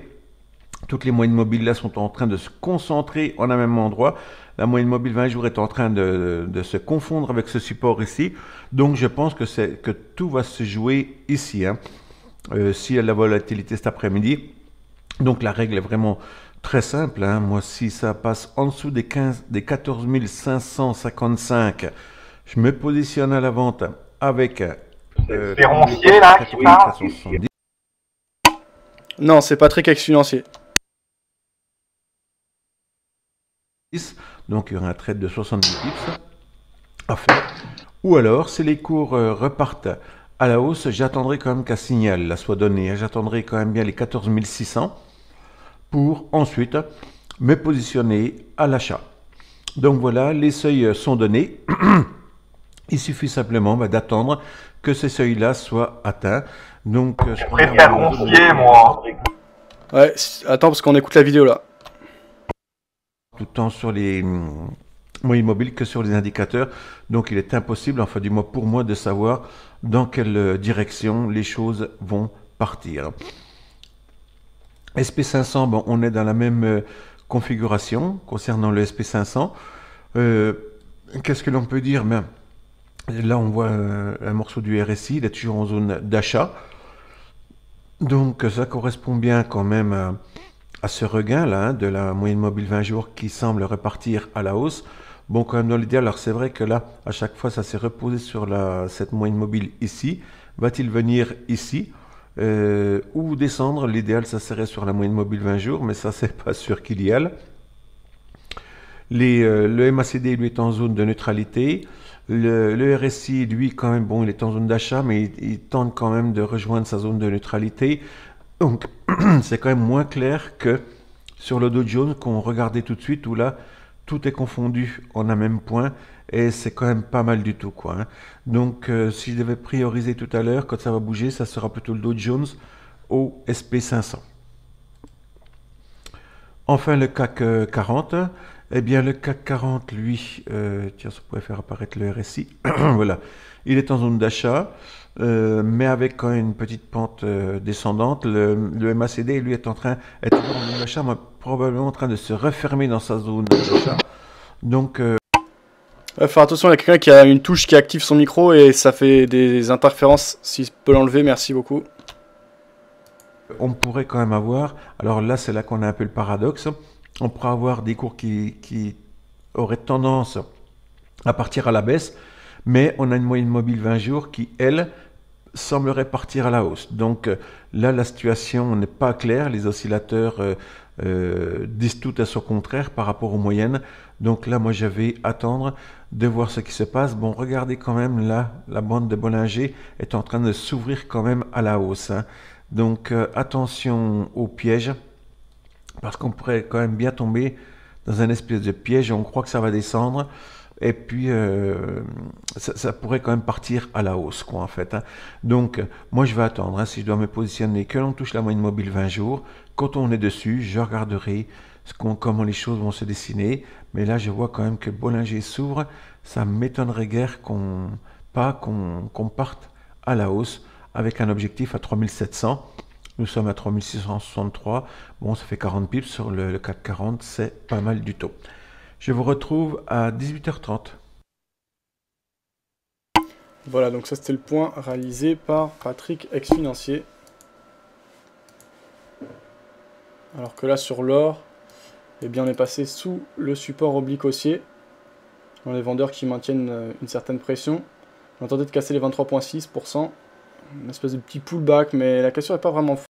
toutes les moyennes mobiles là sont en train de se concentrer en un même endroit. La moyenne mobile 20 jours est en train de se confondre avec ce support ici. Donc je pense que tout va se jouer ici. Hein. S'il y a de la volatilité cet après-midi. Donc la règle est vraiment très simple. Hein. Moi, si ça passe en dessous des 14 555, je me positionne à la vente avec... c'est roncier là qui parle? Non, c'est Patrick ex-financier. Donc il y aura un trade de 70 pips à faire. Ou alors, si les cours repartent à la hausse, j'attendrai quand même qu'un signal là soit donné. J'attendrai quand même bien les 14 600 pour ensuite me positionner à l'achat. Donc voilà, les seuils sont donnés. Il suffit simplement d'attendre que ces seuils-là soient atteints. Donc, je préfère roncier, moi. Ouais, attends, parce qu'on écoute la vidéo là. Tout le temps sur les moyennes mobiles que sur les indicateurs. Donc il est impossible, enfin du moins pour moi, de savoir dans quelle direction les choses vont partir. SP500, bon, on est dans la même configuration concernant le SP500. Qu'est-ce que l'on peut dire? Ben, là, on voit un morceau du RSI, il est toujours en zone d'achat. Donc ça correspond bien quand même à ce regain là, hein, de la moyenne mobile 20 jours qui semble repartir à la hausse. Bon, quand même dans l'idéal, alors c'est vrai que là, à chaque fois, ça s'est reposé sur cette moyenne mobile ici. Va-t-il venir ici ou descendre? L'idéal, ça serait sur la moyenne mobile 20 jours, mais ça, c'est pas sûr qu'il y aille. Le MACD, lui, est en zone de neutralité. Le RSI, lui, quand même, bon, il est en zone d'achat, mais il tente quand même de rejoindre sa zone de neutralité. Donc, c'est quand même moins clair que sur le Dow Jones qu'on regardait tout de suite, où là, tout est confondu en un même point, et c'est quand même pas mal du tout, quoi. Hein. Donc, si je devais prioriser tout à l'heure, quand ça va bouger, ça sera plutôt le Dow Jones au SP500. Enfin, le CAC 40. Eh bien, le CAC 40, lui, tiens, ça pourrait faire apparaître le RSI. Voilà. Il est en zone d'achat, mais avec quand même une petite pente descendante. Le MACD, lui, est toujours en zone d'achat, mais probablement en train de se refermer dans sa zone d'achat. Donc... faire attention, il y a quelqu'un qui a une touche qui active son micro et ça fait des interférences. Si je peux l'enlever, merci beaucoup. On pourrait quand même avoir, alors là c'est là qu'on a un peu le paradoxe, on pourrait avoir des cours qui auraient tendance à partir à la baisse, mais on a une moyenne mobile 20 jours qui, elle, semblerait partir à la hausse. Donc là la situation n'est pas claire, les oscillateurs disent tout à son contraire par rapport aux moyennes. Donc là moi je vais attendre de voir ce qui se passe. Bon, regardez quand même là, la bande de Bollinger est en train de s'ouvrir quand même à la hausse. Hein. Donc attention au piège, parce qu'on pourrait quand même bien tomber dans un espèce de piège, on croit que ça va descendre, et puis ça pourrait quand même partir à la hausse, quoi, en fait. Hein. Donc moi je vais attendre, hein, si je dois me positionner, que l'on touche la moyenne mobile 20 jours, quand on est dessus, je regarderai comment les choses vont se dessiner, mais là je vois quand même que Bollinger s'ouvre, ça m'étonnerait guère qu'on parte à la hausse, avec un objectif à 3700. Nous sommes à 3663. Bon, ça fait 40 pips sur le CAC 40, c'est pas mal du tout. Je vous retrouve à 18h30. Voilà, donc ça c'était le point réalisé par Patrick, ex-financier. Alors que là sur l'or, eh bien on est passé sous le support oblique haussier. On a les vendeurs qui maintiennent une certaine pression. On attendait de casser les 23,6%. Une espèce de petit pullback, mais la cassure n'est pas vraiment forte.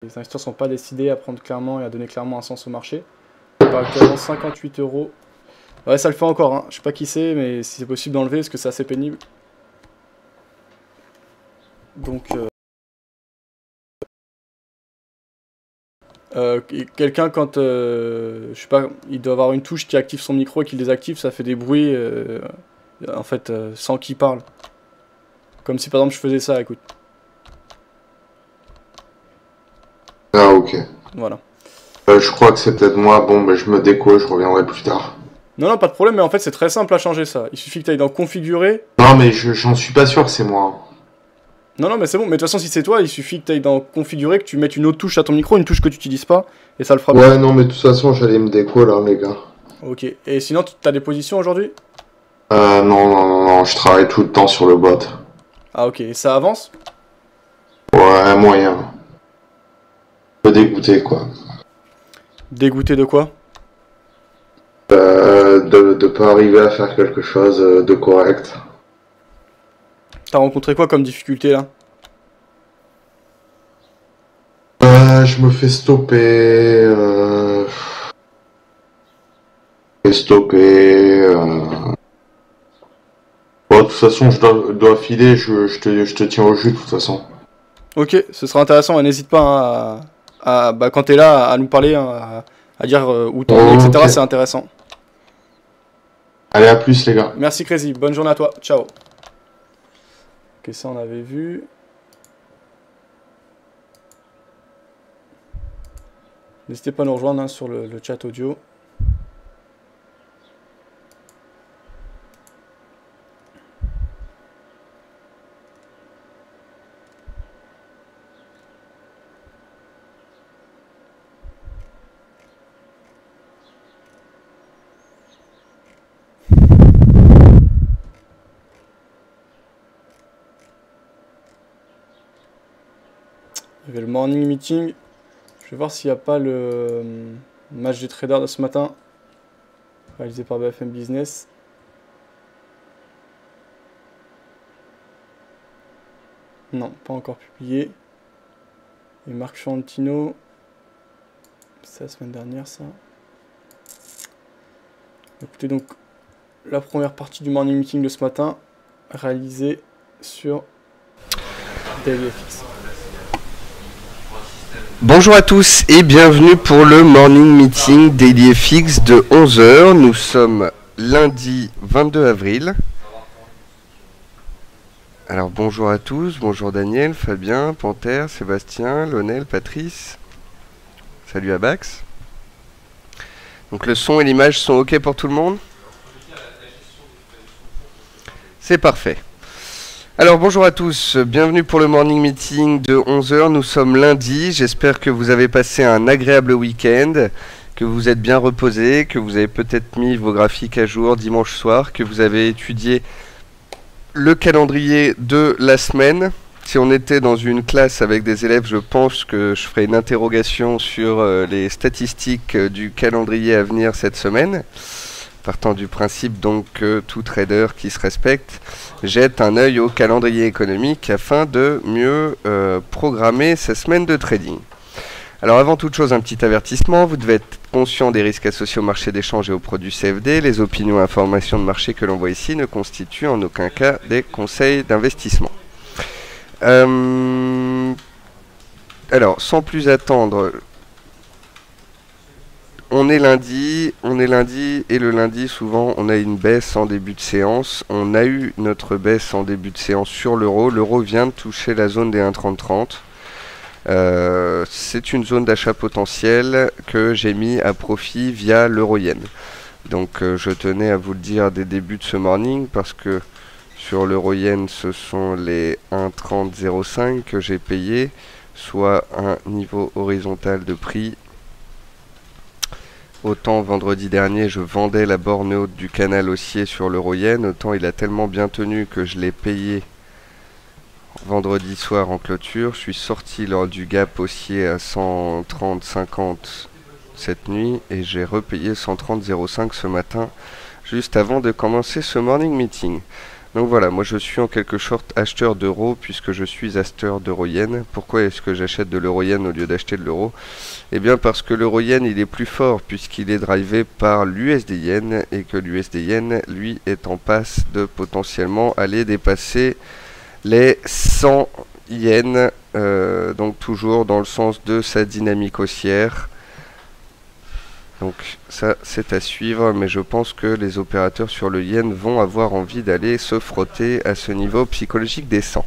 Les investisseurs ne sont pas décidés à prendre clairement et à donner clairement un sens au marché. On parle actuellement 58 €. Ouais, ça le fait encore, hein. Je sais pas qui c'est, mais si c'est possible d'enlever, parce que c'est assez pénible. Donc, quelqu'un quand, je sais pas, il doit avoir une touche qui active son micro et qui le désactive, ça fait des bruits. En fait, sans qu'il parle. Comme si par exemple je faisais ça, écoute. Ah ok. Voilà. Je crois que c'est peut-être moi, bon bah je me déco, je reviendrai plus tard. Non, non, pas de problème, mais en fait c'est très simple à changer ça. Il suffit que tu ailles dans configurer. Non mais j'en suis pas sûr que c'est moi. Non, non, mais c'est bon, mais de toute façon si c'est toi, il suffit que tu ailles dans configurer, que tu mettes une autre touche à ton micro, une touche que tu n'utilises pas, et ça le fera. Ouais, non mais de toute façon j'allais me déco là les gars. Ok, et sinon tu as des positions aujourd'hui? Non, je travaille tout le temps sur le bot. Ah ok, et ça avance? Ouais, moyen. Un peu dégoûté quoi. Dégoûté de quoi? De pas arriver à faire quelque chose de correct. T'as rencontré quoi comme difficulté là? Je me fais stopper. Bon, de toute façon, je dois filer, je te tiens au jus de toute façon. Ok, ce sera intéressant, et n'hésite pas hein, quand t'es là à nous parler, hein, à dire où t'en es, etc. Okay. C'est intéressant. Allez, à plus les gars. Merci Crazy, bonne journée à toi, ciao. Ok, ça on avait vu. N'hésitez pas à nous rejoindre hein, sur le chat audio. Il y avait le morning meeting. Je vais voir s'il n'y a pas le match des traders de ce matin, réalisé par BFM Business. Non, pas encore publié. Et Marc Chantino, c'est la semaine dernière ça. Écoutez donc la première partie du morning meeting de ce matin, réalisée sur DailyFX. Bonjour à tous et bienvenue pour le Morning Meeting DailyFX de 11h. Nous sommes lundi 22 avril. Alors bonjour à tous, bonjour Daniel, Fabien, Panthère, Sébastien, Lionel, Patrice. Salut à Bax. Donc le son et l'image sont OK pour tout le monde? C'est parfait. Alors bonjour à tous, bienvenue pour le Morning Meeting de 11h, nous sommes lundi, j'espère que vous avez passé un agréable week-end, que vous êtes bien reposés, que vous avez peut-être mis vos graphiques à jour dimanche soir, que vous avez étudié le calendrier de la semaine. Si on était dans une classe avec des élèves, je pense que je ferai une interrogation sur les statistiques du calendrier à venir cette semaine. Partant du principe donc que tout trader qui se respecte jette un œil au calendrier économique afin de mieux programmer sa semaine de trading. Alors avant toute chose, un petit avertissement, vous devez être conscient des risques associés au marché d'échange et aux produits CFD. Les opinions et informations de marché que l'on voit ici ne constituent en aucun cas des conseils d'investissement. Alors sans plus attendre, on est lundi et le lundi souvent on a une baisse en début de séance. On a eu notre baisse en début de séance sur l'euro. L'euro vient de toucher la zone des 1,3030. C'est une zone d'achat potentiel que j'ai mis à profit via l'euro-yen. Donc je tenais à vous le dire dès le début de ce morning parce que sur l'euro-yen ce sont les 1,3005 que j'ai payé, soit un niveau horizontal de prix. Autant vendredi dernier je vendais la borne haute du canal haussier sur l'euro-yen, autant il a tellement bien tenu que je l'ai payé vendredi soir en clôture. Je suis sorti lors du gap haussier à 130,50 cette nuit et j'ai repayé 130,05 ce matin juste avant de commencer ce morning meeting. Donc voilà, moi je suis en quelque sorte acheteur d'euros puisque je suis acheteur d'euro-yen. Pourquoi est-ce que j'achète de l'euro-yen au lieu d'acheter de l'euro? Eh bien parce que l'euro-yen il est plus fort puisqu'il est drivé par l'USD-yen et que l'USD-yen lui est en passe de potentiellement aller dépasser les 100 yens, donc toujours dans le sens de sa dynamique haussière. Donc ça c'est à suivre, mais je pense que les opérateurs sur le yen vont avoir envie d'aller se frotter à ce niveau psychologique des 100.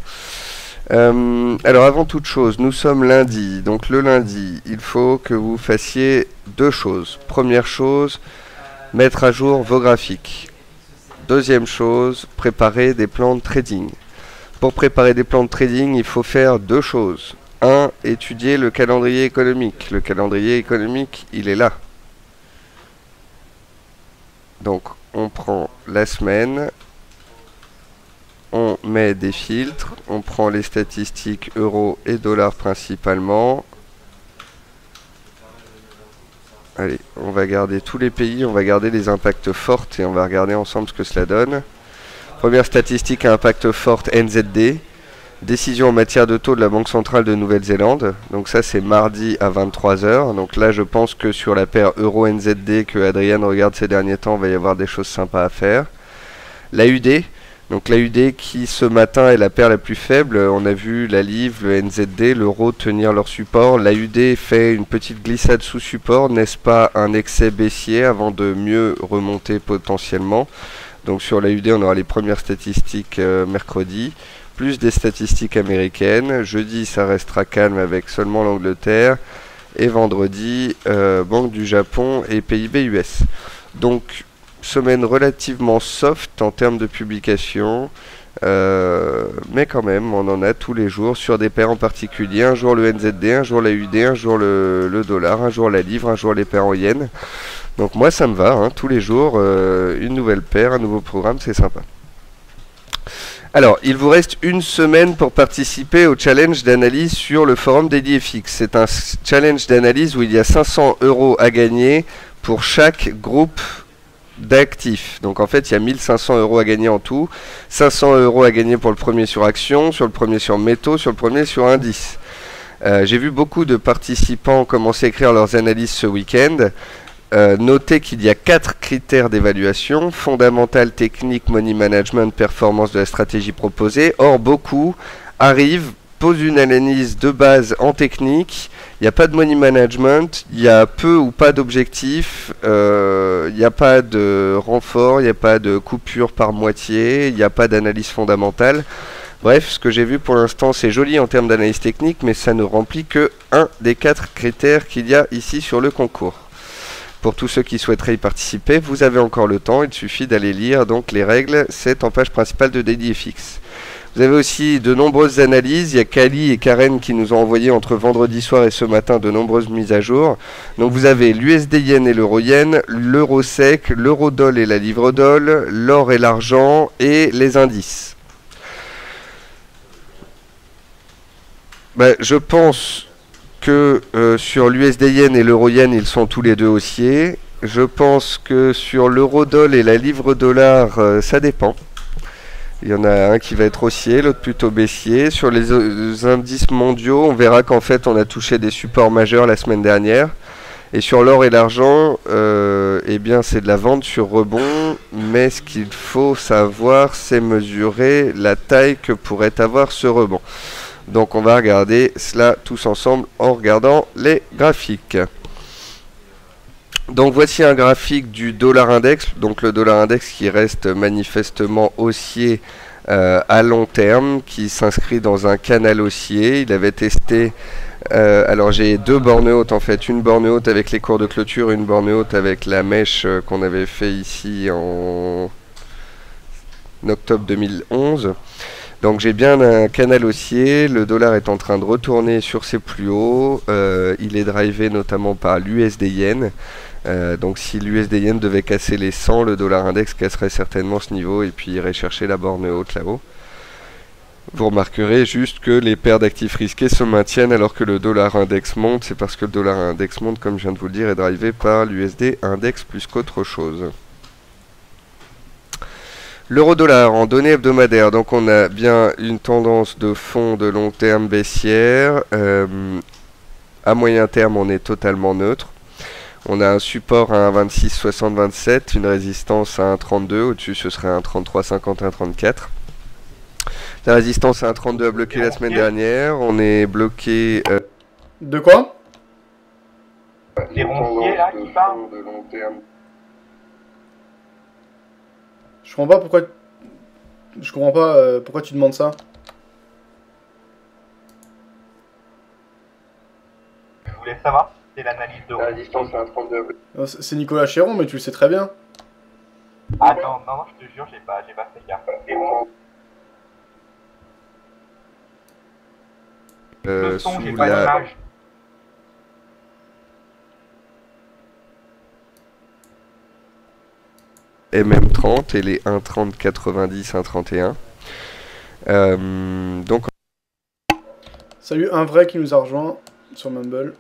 Alors avant toute chose, nous sommes lundi, donc le lundi, il faut que vous fassiez deux choses. Première chose, mettre à jour vos graphiques. Deuxième chose, préparer des plans de trading. Pour préparer des plans de trading, il faut faire deux choses. 1. Étudier le calendrier économique. Le calendrier économique, il est là. Donc, on prend la semaine, on met des filtres, on prend les statistiques euros et dollars principalement. Allez, on va garder tous les pays, on va garder les impacts forts et on va regarder ensemble ce que cela donne. Première statistique à impact fort, NZD. Décision en matière de taux de la Banque centrale de Nouvelle-Zélande. Donc ça c'est mardi à 23 h. Donc là je pense que sur la paire Euro-NZD que Adrien regarde ces derniers temps, il va y avoir des choses sympas à faire. L'AUD. Donc l'AUD qui ce matin est la paire la plus faible. On a vu la livre, le NZD, l'euro tenir leur support. L'AUD fait une petite glissade sous support. N'est-ce pas un excès baissier avant de mieux remonter potentiellement? Donc sur l'AUD on aura les premières statistiques mercredi. Plus des statistiques américaines. Jeudi, ça restera calme avec seulement l'Angleterre. Et vendredi, Banque du Japon et PIB US. Donc, semaine relativement soft en termes de publication. Mais quand même, on en a tous les jours sur des paires en particulier. Un jour le NZD, un jour l'AUD, un jour le dollar, un jour la livre, un jour les paires en yens. Donc moi, ça me va. Hein, tous les jours, une nouvelle paire, un nouveau programme, c'est sympa. Alors, il vous reste une semaine pour participer au challenge d'analyse sur le forum DailyFX. C'est un challenge d'analyse où il y a 500 € à gagner pour chaque groupe d'actifs. Donc en fait, il y a 1500 € à gagner en tout. 500 € à gagner pour le premier sur action, sur le premier sur métaux, sur le premier sur indice. J'ai vu beaucoup de participants commencer à écrire leurs analyses ce week-end. Notez qu'il y a 4 critères d'évaluation: fondamental, technique, money management, performance de la stratégie proposée. Or, beaucoup arrivent pose une analyse de base en technique. Il n'y a pas de money management, il y a peu ou pas d'objectifs, il n'y a pas de renfort, il n'y a pas de coupure par moitié, il n'y a pas d'analyse fondamentale. Bref, ce que j'ai vu pour l'instant, c'est joli en termes d'analyse technique, mais ça ne remplit que un des 4 critères qu'il y a ici sur le concours. Pour tous ceux qui souhaiteraient y participer, vous avez encore le temps, il suffit d'aller lire donc les règles, c'est en page principale de DailyFX. Vous avez aussi de nombreuses analyses, il y a Kali et Karen qui nous ont envoyé entre vendredi soir et ce matin de nombreuses mises à jour. Donc vous avez l'USD Yen et l'Euro Yen, l'Euro Sec, l'Eurodoll et la Livre Doll, l'or et l'argent et les indices. Je pense que sur l'USD Yen et l'Euro Yen, ils sont tous les deux haussiers. Je pense que sur l'Eurodoll et la Livre Dollar, ça dépend. Il y en a un qui va être haussier, l'autre plutôt baissier. Sur les indices mondiaux, on verra qu'en fait, on a touché des supports majeurs la semaine dernière. Et sur l'or et l'argent, eh bien, c'est de la vente sur rebond. Mais ce qu'il faut savoir, c'est mesurer la taille que pourrait avoir ce rebond. Donc on va regarder cela tous ensemble en regardant les graphiques. Donc voici un graphique du dollar index, donc le dollar index qui reste manifestement haussier à long terme, qui s'inscrit dans un canal haussier. Il avait testé, alors j'ai 2 bornes hautes en fait, une borne haute avec les cours de clôture, une borne haute avec la mèche qu'on avait fait ici en octobre 2011. Donc j'ai bien un canal haussier, le dollar est en train de retourner sur ses plus hauts, il est drivé notamment par l'USD Yen. Donc si l'USD Yen devait casser les 100, le dollar index casserait certainement ce niveau et puis irait chercher la borne haute là-haut. Vous remarquerez juste que les paires d'actifs risqués se maintiennent alors que le dollar index monte. C'est parce que le dollar index monte, comme je viens de vous le dire, est drivé par l'USD index plus qu'autre chose. L'euro-dollar en données hebdomadaires, donc on a bien une tendance de fond de long terme baissière. À moyen terme, on est totalement neutre. On a un support à 1,2660-27, une résistance à 1,32, au-dessus ce serait 1,3350, 1,34. La résistance à 1,32 a bloqué la semaine dernière, on est bloqué... De quoi? Les ronciers là qui parlent de long terme. Je comprends pas pourquoi... Je comprends pas pourquoi tu demandes ça. Je voulais savoir si c'était l'analyse de la distance à 1,32. C'est Nicolas Chéron, mais tu le sais très bien. Ah non, je te jure, j'ai pas fait gaffe. Le son, j'ai pas l'image. MM30 et les 1,3090, 1,31. Donc, salut, un vrai qui nous a rejoint sur Mumble.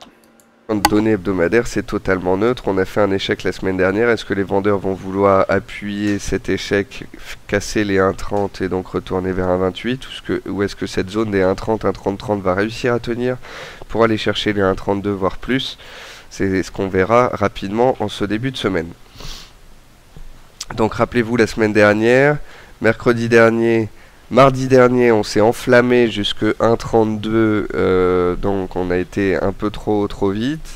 En données hebdomadaires, c'est totalement neutre. On a fait un échec la semaine dernière. Est-ce que les vendeurs vont vouloir appuyer cet échec, casser les 1,30 et donc retourner vers 1,28 ou est-ce que cette zone des 1,30, 1,30, va réussir à tenir pour aller chercher les 1,32 voire plus? C'est ce qu'on verra rapidement en ce début de semaine. Donc rappelez-vous la semaine dernière, mardi dernier, on s'est enflammé jusque 1,32, donc on a été un peu trop vite.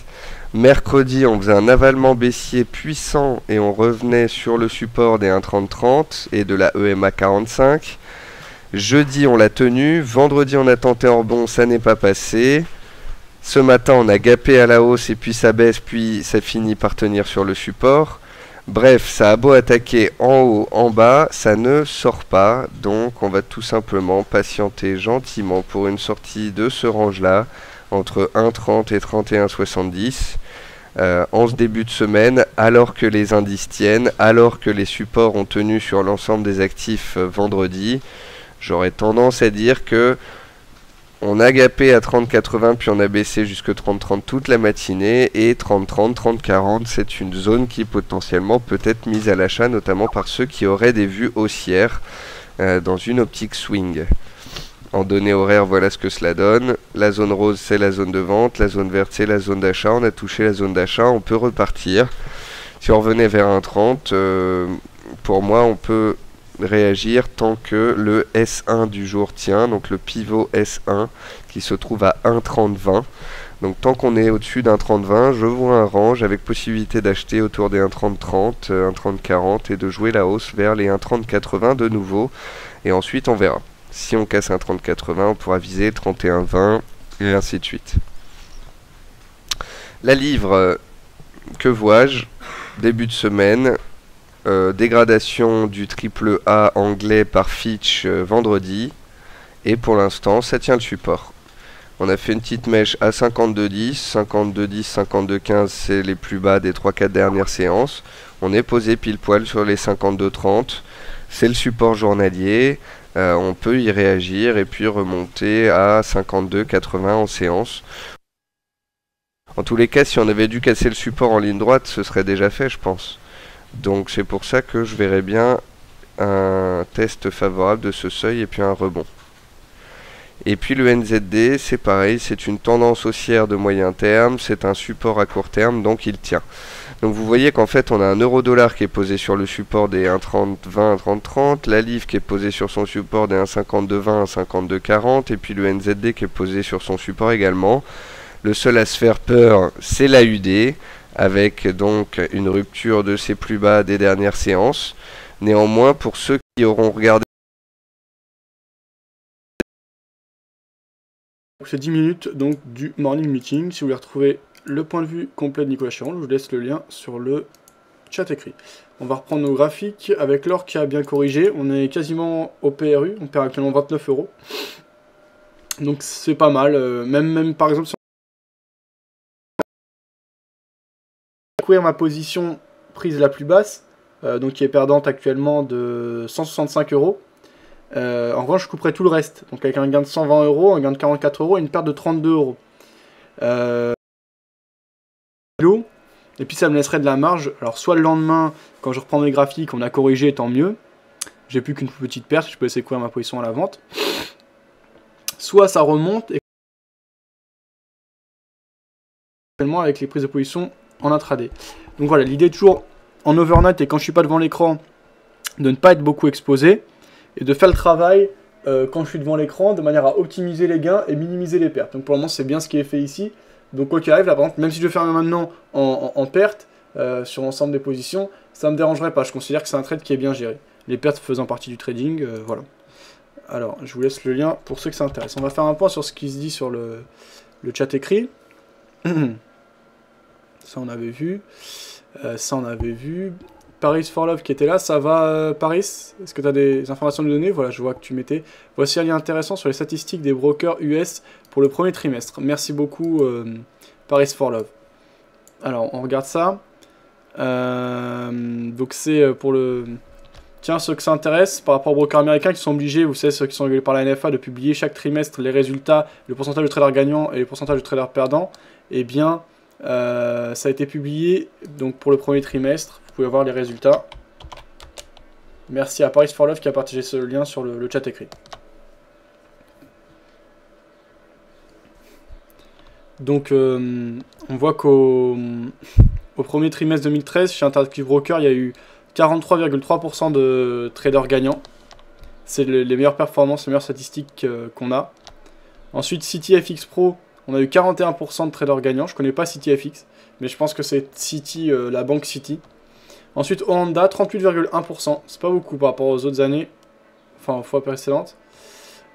Mercredi, on faisait un avalement baissier puissant et on revenait sur le support des 1,30-30 et de la EMA 45. Jeudi, on l'a tenu. Vendredi, on a tenté en rebond, ça n'est pas passé. Ce matin, on a gapé à la hausse et puis ça baisse, puis ça finit par tenir sur le support. Bref, ça a beau attaquer en haut, en bas, ça ne sort pas. Donc on va tout simplement patienter gentiment pour une sortie de ce range-là, entre 1,30 et 31,70 en ce début de semaine, alors que les indices tiennent, alors que les supports ont tenu sur l'ensemble des actifs vendredi. J'aurais tendance à dire que on a gapé à 30,80 puis on a baissé jusque 30,30 toute la matinée et 30,30, 30,40 c'est une zone qui potentiellement peut être mise à l'achat, notamment par ceux qui auraient des vues haussières dans une optique swing. En données horaires, voilà ce que cela donne. La zone rose c'est la zone de vente, la zone verte c'est la zone d'achat. On a touché la zone d'achat, on peut repartir. Si on revenait vers 1,30, pour moi on peut réagir tant que le S1 du jour tient, donc le pivot S1 qui se trouve à 1,3020. Donc tant qu'on est au-dessus d'un 30-20, je vois un range avec possibilité d'acheter autour des 1,30-30, 1,30-40 et de jouer la hausse vers les 1,30-80 de nouveau. Et ensuite on verra. Si on casse un 30-80, on pourra viser 31-20 et ainsi de suite. La livre, que vois-je? Début de semaine, dégradation du triple A anglais par Fitch vendredi. Et pour l'instant, ça tient le support. On a fait une petite mèche à 52,10, 52,10, 52,15, c'est les plus bas des 3-4 dernières séances. On est posé pile poil sur les 52,30, c'est le support journalier. On peut y réagir et puis remonter à 52,80 en séance. En tous les cas, si on avait dû casser le support en ligne droite, ce serait déjà fait, je pense. Donc c'est pour ça que je verrais bien un test favorable de ce seuil et puis un rebond. Et puis le NZD, c'est pareil, c'est une tendance haussière de moyen terme, c'est un support à court terme, donc il tient. Donc vous voyez qu'en fait on a un euro-dollar qui est posé sur le support des 1,30-20, 1,30-30, la livre qui est posée sur son support des 1,52-20, 1,52-40, et puis le NZD qui est posé sur son support également. Le seul à se faire peur, c'est l'AUD, avec donc une rupture de ses plus bas des dernières séances. Néanmoins, pour ceux qui auront regardé... C'est 10 minutes donc du morning meeting. Si vous voulez retrouver le point de vue complet de Nicolas Chiron, je vous laisse le lien sur le chat écrit. On va reprendre nos graphiques avec l'or qui a bien corrigé. On est quasiment au PRU, on perd actuellement 29 €. Donc c'est pas mal. Même par exemple, si on courir ma position prise la plus basse, donc qui est perdante actuellement de 165 €. En revanche, je couperai tout le reste. Donc avec un gain de 120 €, un gain de 44 € et une perte de 32 €. Et puis ça me laisserait de la marge. Alors soit le lendemain, quand je reprends mes graphiques, on a corrigé, tant mieux. J'ai plus qu'une petite perte, je peux essayer de courir ma position à la vente. Soit ça remonte et avec les prises de position en intraday. Donc voilà, l'idée est toujours en overnight et quand je suis pas devant l'écran, de ne pas être beaucoup exposé et de faire le travail quand je suis devant l'écran de manière à optimiser les gains et minimiser les pertes. Donc pour le moment c'est bien ce qui est fait ici. Donc quoi qu'il arrive, là par exemple, même si je fais maintenant en perte sur l'ensemble des positions, ça ne me dérangerait pas. Je considère que c'est un trade qui est bien géré. Les pertes faisant partie du trading, voilà. Alors je vous laisse le lien pour ceux que ça intéresse. On va faire un point sur ce qui se dit sur le chat écrit. Ça on avait vu. Ça on avait vu. Paris for Love qui était là, ça va Paris? Est-ce que tu as des informations à nous donner? Voilà, je vois que tu mettais. Voici un lien intéressant sur les statistiques des brokers US pour le premier trimestre. Merci beaucoup Paris for Love. Alors, on regarde ça. Donc c'est pour le... Tiens, ceux que ça intéresse, par rapport aux brokers américains qui sont obligés, vous savez, ceux qui sont régulés par la NFA, de publier chaque trimestre les résultats, le pourcentage de traders gagnants et le pourcentage de traders perdants, eh bien... ça a été publié donc pour le premier trimestre. Vous pouvez voir les résultats. Merci à Paris for Love qui a partagé ce lien sur le chat écrit. Donc on voit qu'au premier trimestre 2013 chez Interactive Broker il y a eu 43,3% de traders gagnants. C'est les meilleures performances, les meilleures statistiques qu'on a. Ensuite CityFX Pro, on a eu 41% de traders gagnants. Je connais pas CityFX, mais je pense que c'est City, la banque City. Ensuite, Honda, 38,1%. C'est pas beaucoup par rapport aux autres années, enfin aux fois précédentes.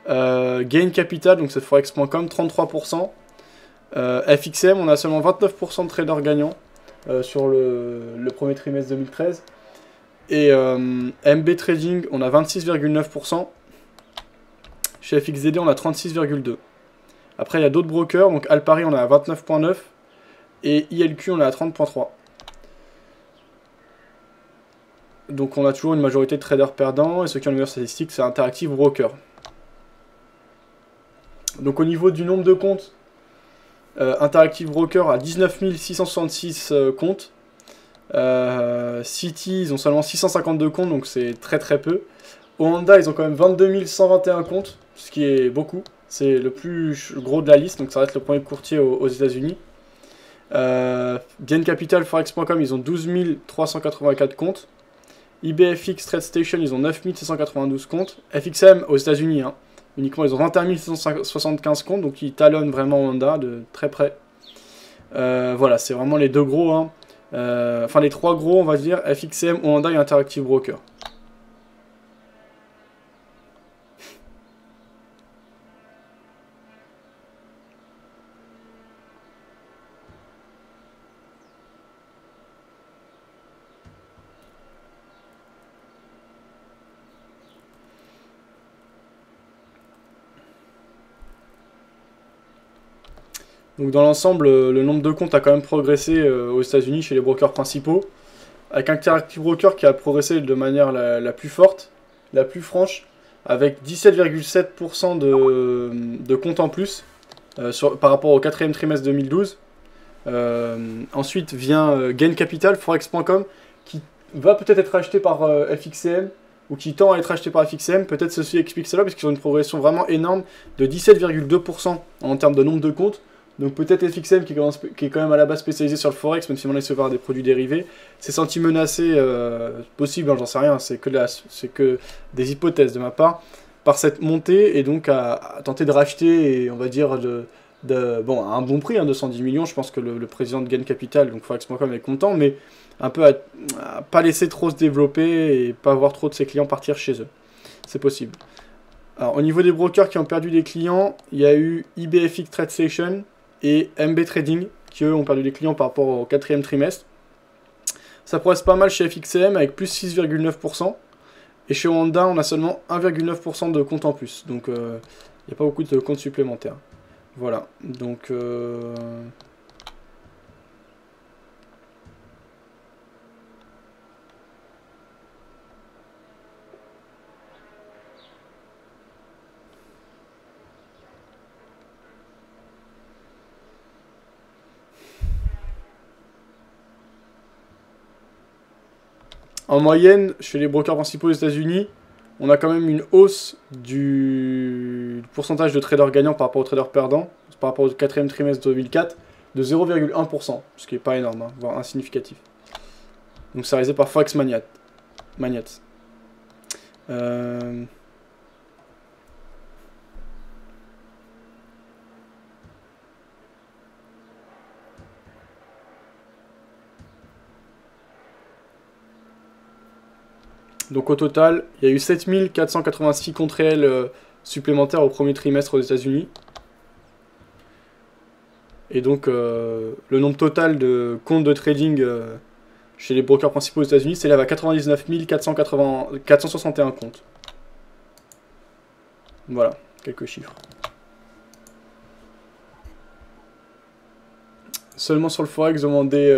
Gain Capital, donc c'est forex.com, 33%. FXM, on a seulement 29% de traders gagnants sur le premier trimestre 2013. Et MB Trading, on a 26,9%. Chez FXDD, on a 36,2%. Après, il y a d'autres brokers, donc Alpari, on est à 29,9 et ILQ, on est à 30,3. Donc, on a toujours une majorité de traders perdants et ceux qui ont les meilleures statistiques, c'est Interactive Broker. Donc, au niveau du nombre de comptes, Interactive Broker a 19 666 comptes. City, ils ont seulement 652 comptes, donc c'est très très peu. Honda, ils ont quand même 22 121 comptes, ce qui est beaucoup. C'est le plus gros de la liste, donc ça reste le premier courtier aux États-Unis. Gain Capital, Forex.com, ils ont 12 384 comptes. IBFX Trade Station, ils ont 9792 comptes. FXM aux États-Unis, hein, uniquement, ils ont 21 675 comptes, donc ils talonnent vraiment Honda de très près. Voilà, c'est vraiment les deux gros, hein. Enfin les trois gros, on va dire, FXM, Honda et Interactive Broker. Donc dans l'ensemble, le nombre de comptes a quand même progressé aux États-Unis chez les brokers principaux, avec Interactive Broker qui a progressé de manière la plus forte, la plus franche, avec 17,7% de comptes en plus par rapport au 4e trimestre 2012. Ensuite vient Gain Capital, Forex.com, qui va peut-être être acheté par FXCM, ou qui tend à être acheté par FXCM. Peut-être ceci explique cela, parce qu'ils ont une progression vraiment énorme de 17,2% en termes de nombre de comptes. Donc peut-être FXM qui est quand même à la base spécialisé sur le Forex, même si on laisse se voir des produits dérivés, s'est senti menacé, possible, hein, j'en sais rien, c'est que des hypothèses de ma part, par cette montée, et donc à tenter de racheter, et on va dire, bon, à un bon prix, hein, 210 millions, je pense que le président de Gain Capital, donc Forex.com, est content, mais un peu à pas laisser trop se développer, et pas voir trop de ses clients partir chez eux. C'est possible. Alors au niveau des brokers qui ont perdu des clients, il y a eu IBFX Trade Station, et MB Trading, qui eux ont perdu des clients par rapport au 4e trimestre. Ça progresse pas mal chez FXCM avec plus 6,9%. Et chez Honda, on a seulement 1,9% de comptes en plus. Donc il n'y a pas beaucoup de comptes supplémentaires. Voilà. Donc... En moyenne, chez les brokers principaux aux États-Unis, on a quand même une hausse du pourcentage de traders gagnants par rapport aux traders perdants, par rapport au 4e trimestre 2004, de 0,1%, ce qui n'est pas énorme, hein, voire insignificatif. Donc c'est réalisé par Forex Maniat. Donc au total, il y a eu 7486 comptes réels supplémentaires au premier trimestre aux États-Unis. Et donc le nombre total de comptes de trading chez les brokers principaux aux États-Unis s'élève à 99 461 comptes. Voilà, quelques chiffres. Seulement sur le Forex, demandez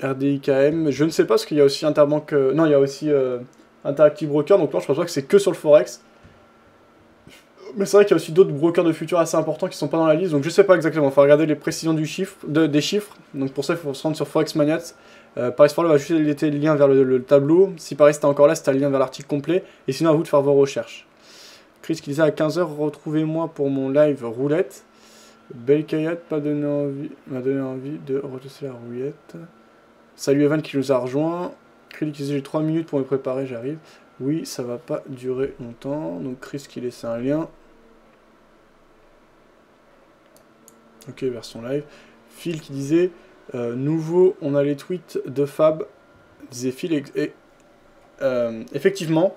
RDIKM, je ne sais pas, parce qu'il y a aussi Interbank... non, il y a aussi Interactive Broker, donc là je pense pas que c'est que sur le Forex. Mais c'est vrai qu'il y a aussi d'autres brokers de futurs assez importants qui sont pas dans la liste, donc je sais pas exactement, il faut regarder les précisions des chiffres. Donc pour ça, il faut se rendre sur Forex Maniat. Paris Forlo va juste laisser le lien vers le tableau. Si Paris c'était encore là, c'est un lien vers l'article complet. Et sinon, à vous de faire vos recherches. Chris qui disait à 15 h, retrouvez-moi pour mon live roulette. Belkayat m'a donné envie de retester la roulette. Salut Evan qui nous a rejoint. Chris qui disait j'ai 3 minutes pour me préparer, j'arrive. Oui, ça va pas durer longtemps. Donc Chris qui laissait un lien. Ok, version live. Phil qui disait nouveau, on a les tweets de Fab. Disait Phil. Effectivement,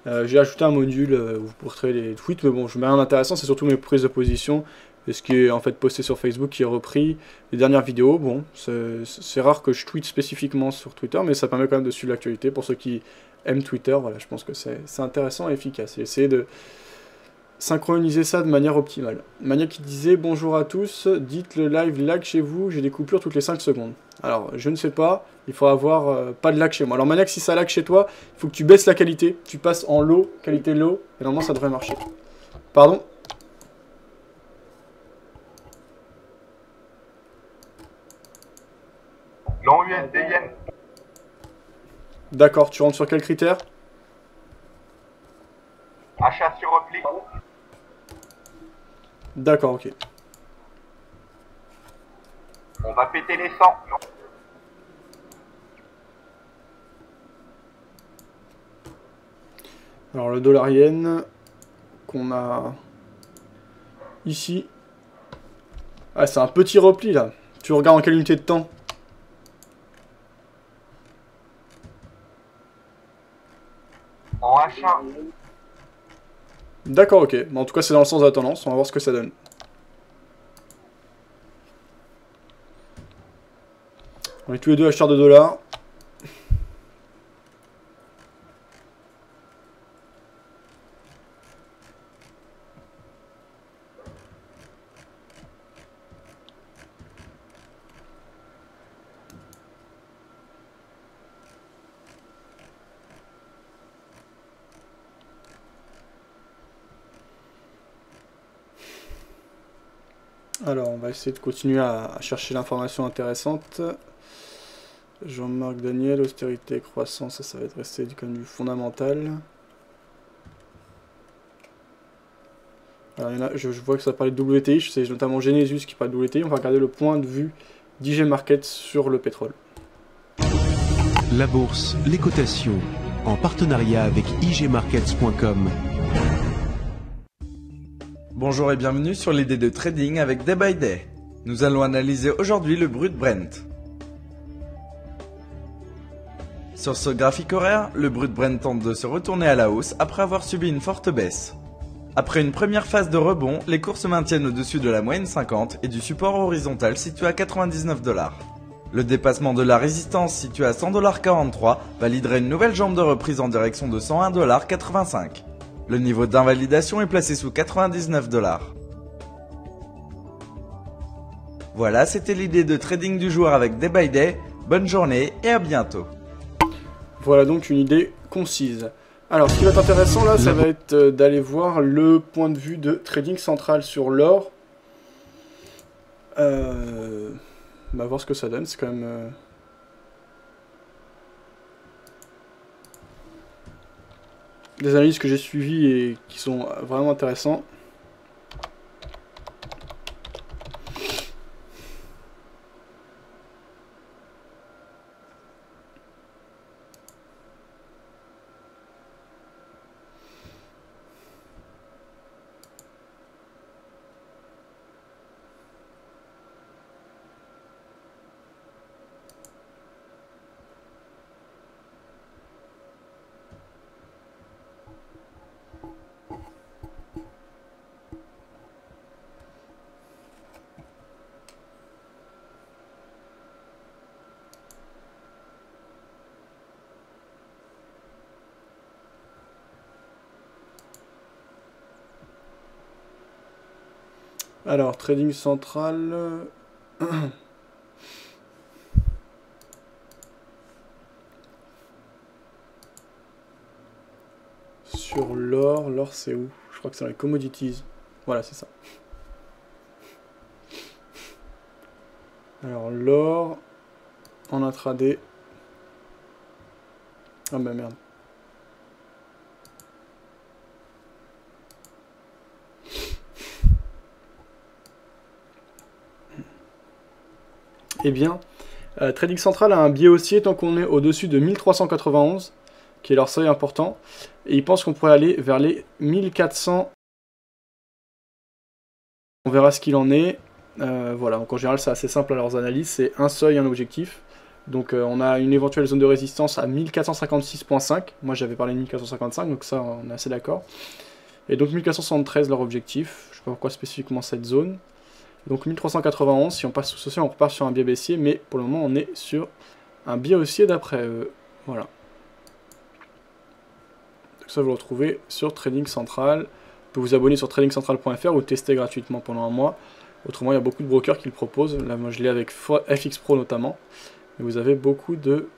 j'ai ajouté un module où vous pourrez les tweets, mais bon, je mets rien d'intéressant, c'est surtout mes prises de position. Et ce qui est en fait posté sur Facebook, qui est repris les dernières vidéos. Bon, c'est rare que je tweete spécifiquement sur Twitter, mais ça permet quand même de suivre l'actualité. Pour ceux qui aiment Twitter, voilà, je pense que c'est intéressant et efficace. Et essayer de synchroniser ça de manière optimale. Mania qui disait bonjour à tous, dites le live lag chez vous, j'ai des coupures toutes les 5 secondes. Alors, je ne sais pas, il faut avoir pas de lag chez moi. Alors Mania, si ça lag chez toi, il faut que tu baisses la qualité, tu passes en low, qualité low, et normalement ça devrait marcher. Pardon ? Long USD yen. D'accord, tu rentres sur quel critère? Achat sur repli. D'accord, ok. On va péter les 100. Alors le dollar yen qu'on a ici. Ah, c'est un petit repli là. Tu regardes en quelle unité de temps? En H1. D'accord, ok. Bon, en tout cas, c'est dans le sens de la tendance. On va voir ce que ça donne. On est tous les deux acheteurs de dollars. Alors, on va essayer de continuer à chercher l'information intéressante. Jean-Marc Daniel, austérité et croissance, ça va être resté du point de vue fondamental. Alors, il y en a, je vois que ça parlait de WTI, c'est notamment Genesis qui parle de WTI. On va regarder le point de vue d'IG Market sur le pétrole. La bourse, les cotations, en partenariat avec igmarkets.com. Bonjour et bienvenue sur l'idée de trading avec Day by Day. Nous allons analyser aujourd'hui le brut Brent. Sur ce graphique horaire, le brut Brent tente de se retourner à la hausse après avoir subi une forte baisse. Après une première phase de rebond, les cours se maintiennent au-dessus de la moyenne 50 et du support horizontal situé à 99 $. Le dépassement de la résistance située à 100,43 $ validerait une nouvelle jambe de reprise en direction de 101,85 $. Le niveau d'invalidation est placé sous 99 $. Voilà, c'était l'idée de trading du jour avec Day by Day. Bonne journée et à bientôt. Voilà donc une idée concise. Alors ce qui va être intéressant là, ça va être d'aller voir le point de vue de trading central sur l'or. On va voir ce que ça donne, c'est quand même... des analyses que j'ai suivies et qui sont vraiment intéressants. Alors, trading central... Sur l'or, l'or c'est où? Je crois que c'est dans les commodities. Voilà, c'est ça. Alors, l'or en intraday. Ah bah merde. Eh bien, Trading Central a un biais haussier tant qu'on est au-dessus de 1391, qui est leur seuil important, et ils pensent qu'on pourrait aller vers les 1400. On verra ce qu'il en est. Voilà, donc en général c'est assez simple à leurs analyses, c'est un seuil, un objectif. Donc on a une éventuelle zone de résistance à 1456.5, moi j'avais parlé de 1455, donc ça on est assez d'accord. Et donc 1473 leur objectif, je sais pas pourquoi spécifiquement cette zone. Donc 1391, si on passe sous ce seuil, on repart sur un biais baissier, mais pour le moment on est sur un biais haussier d'après voilà. Donc ça vous le retrouvez sur Trading Central. Vous pouvez vous abonner sur tradingcentral.fr ou tester gratuitement pendant un mois. Autrement, il y a beaucoup de brokers qui le proposent. Là, moi je l'ai avec FX Pro notamment. Et vous avez beaucoup de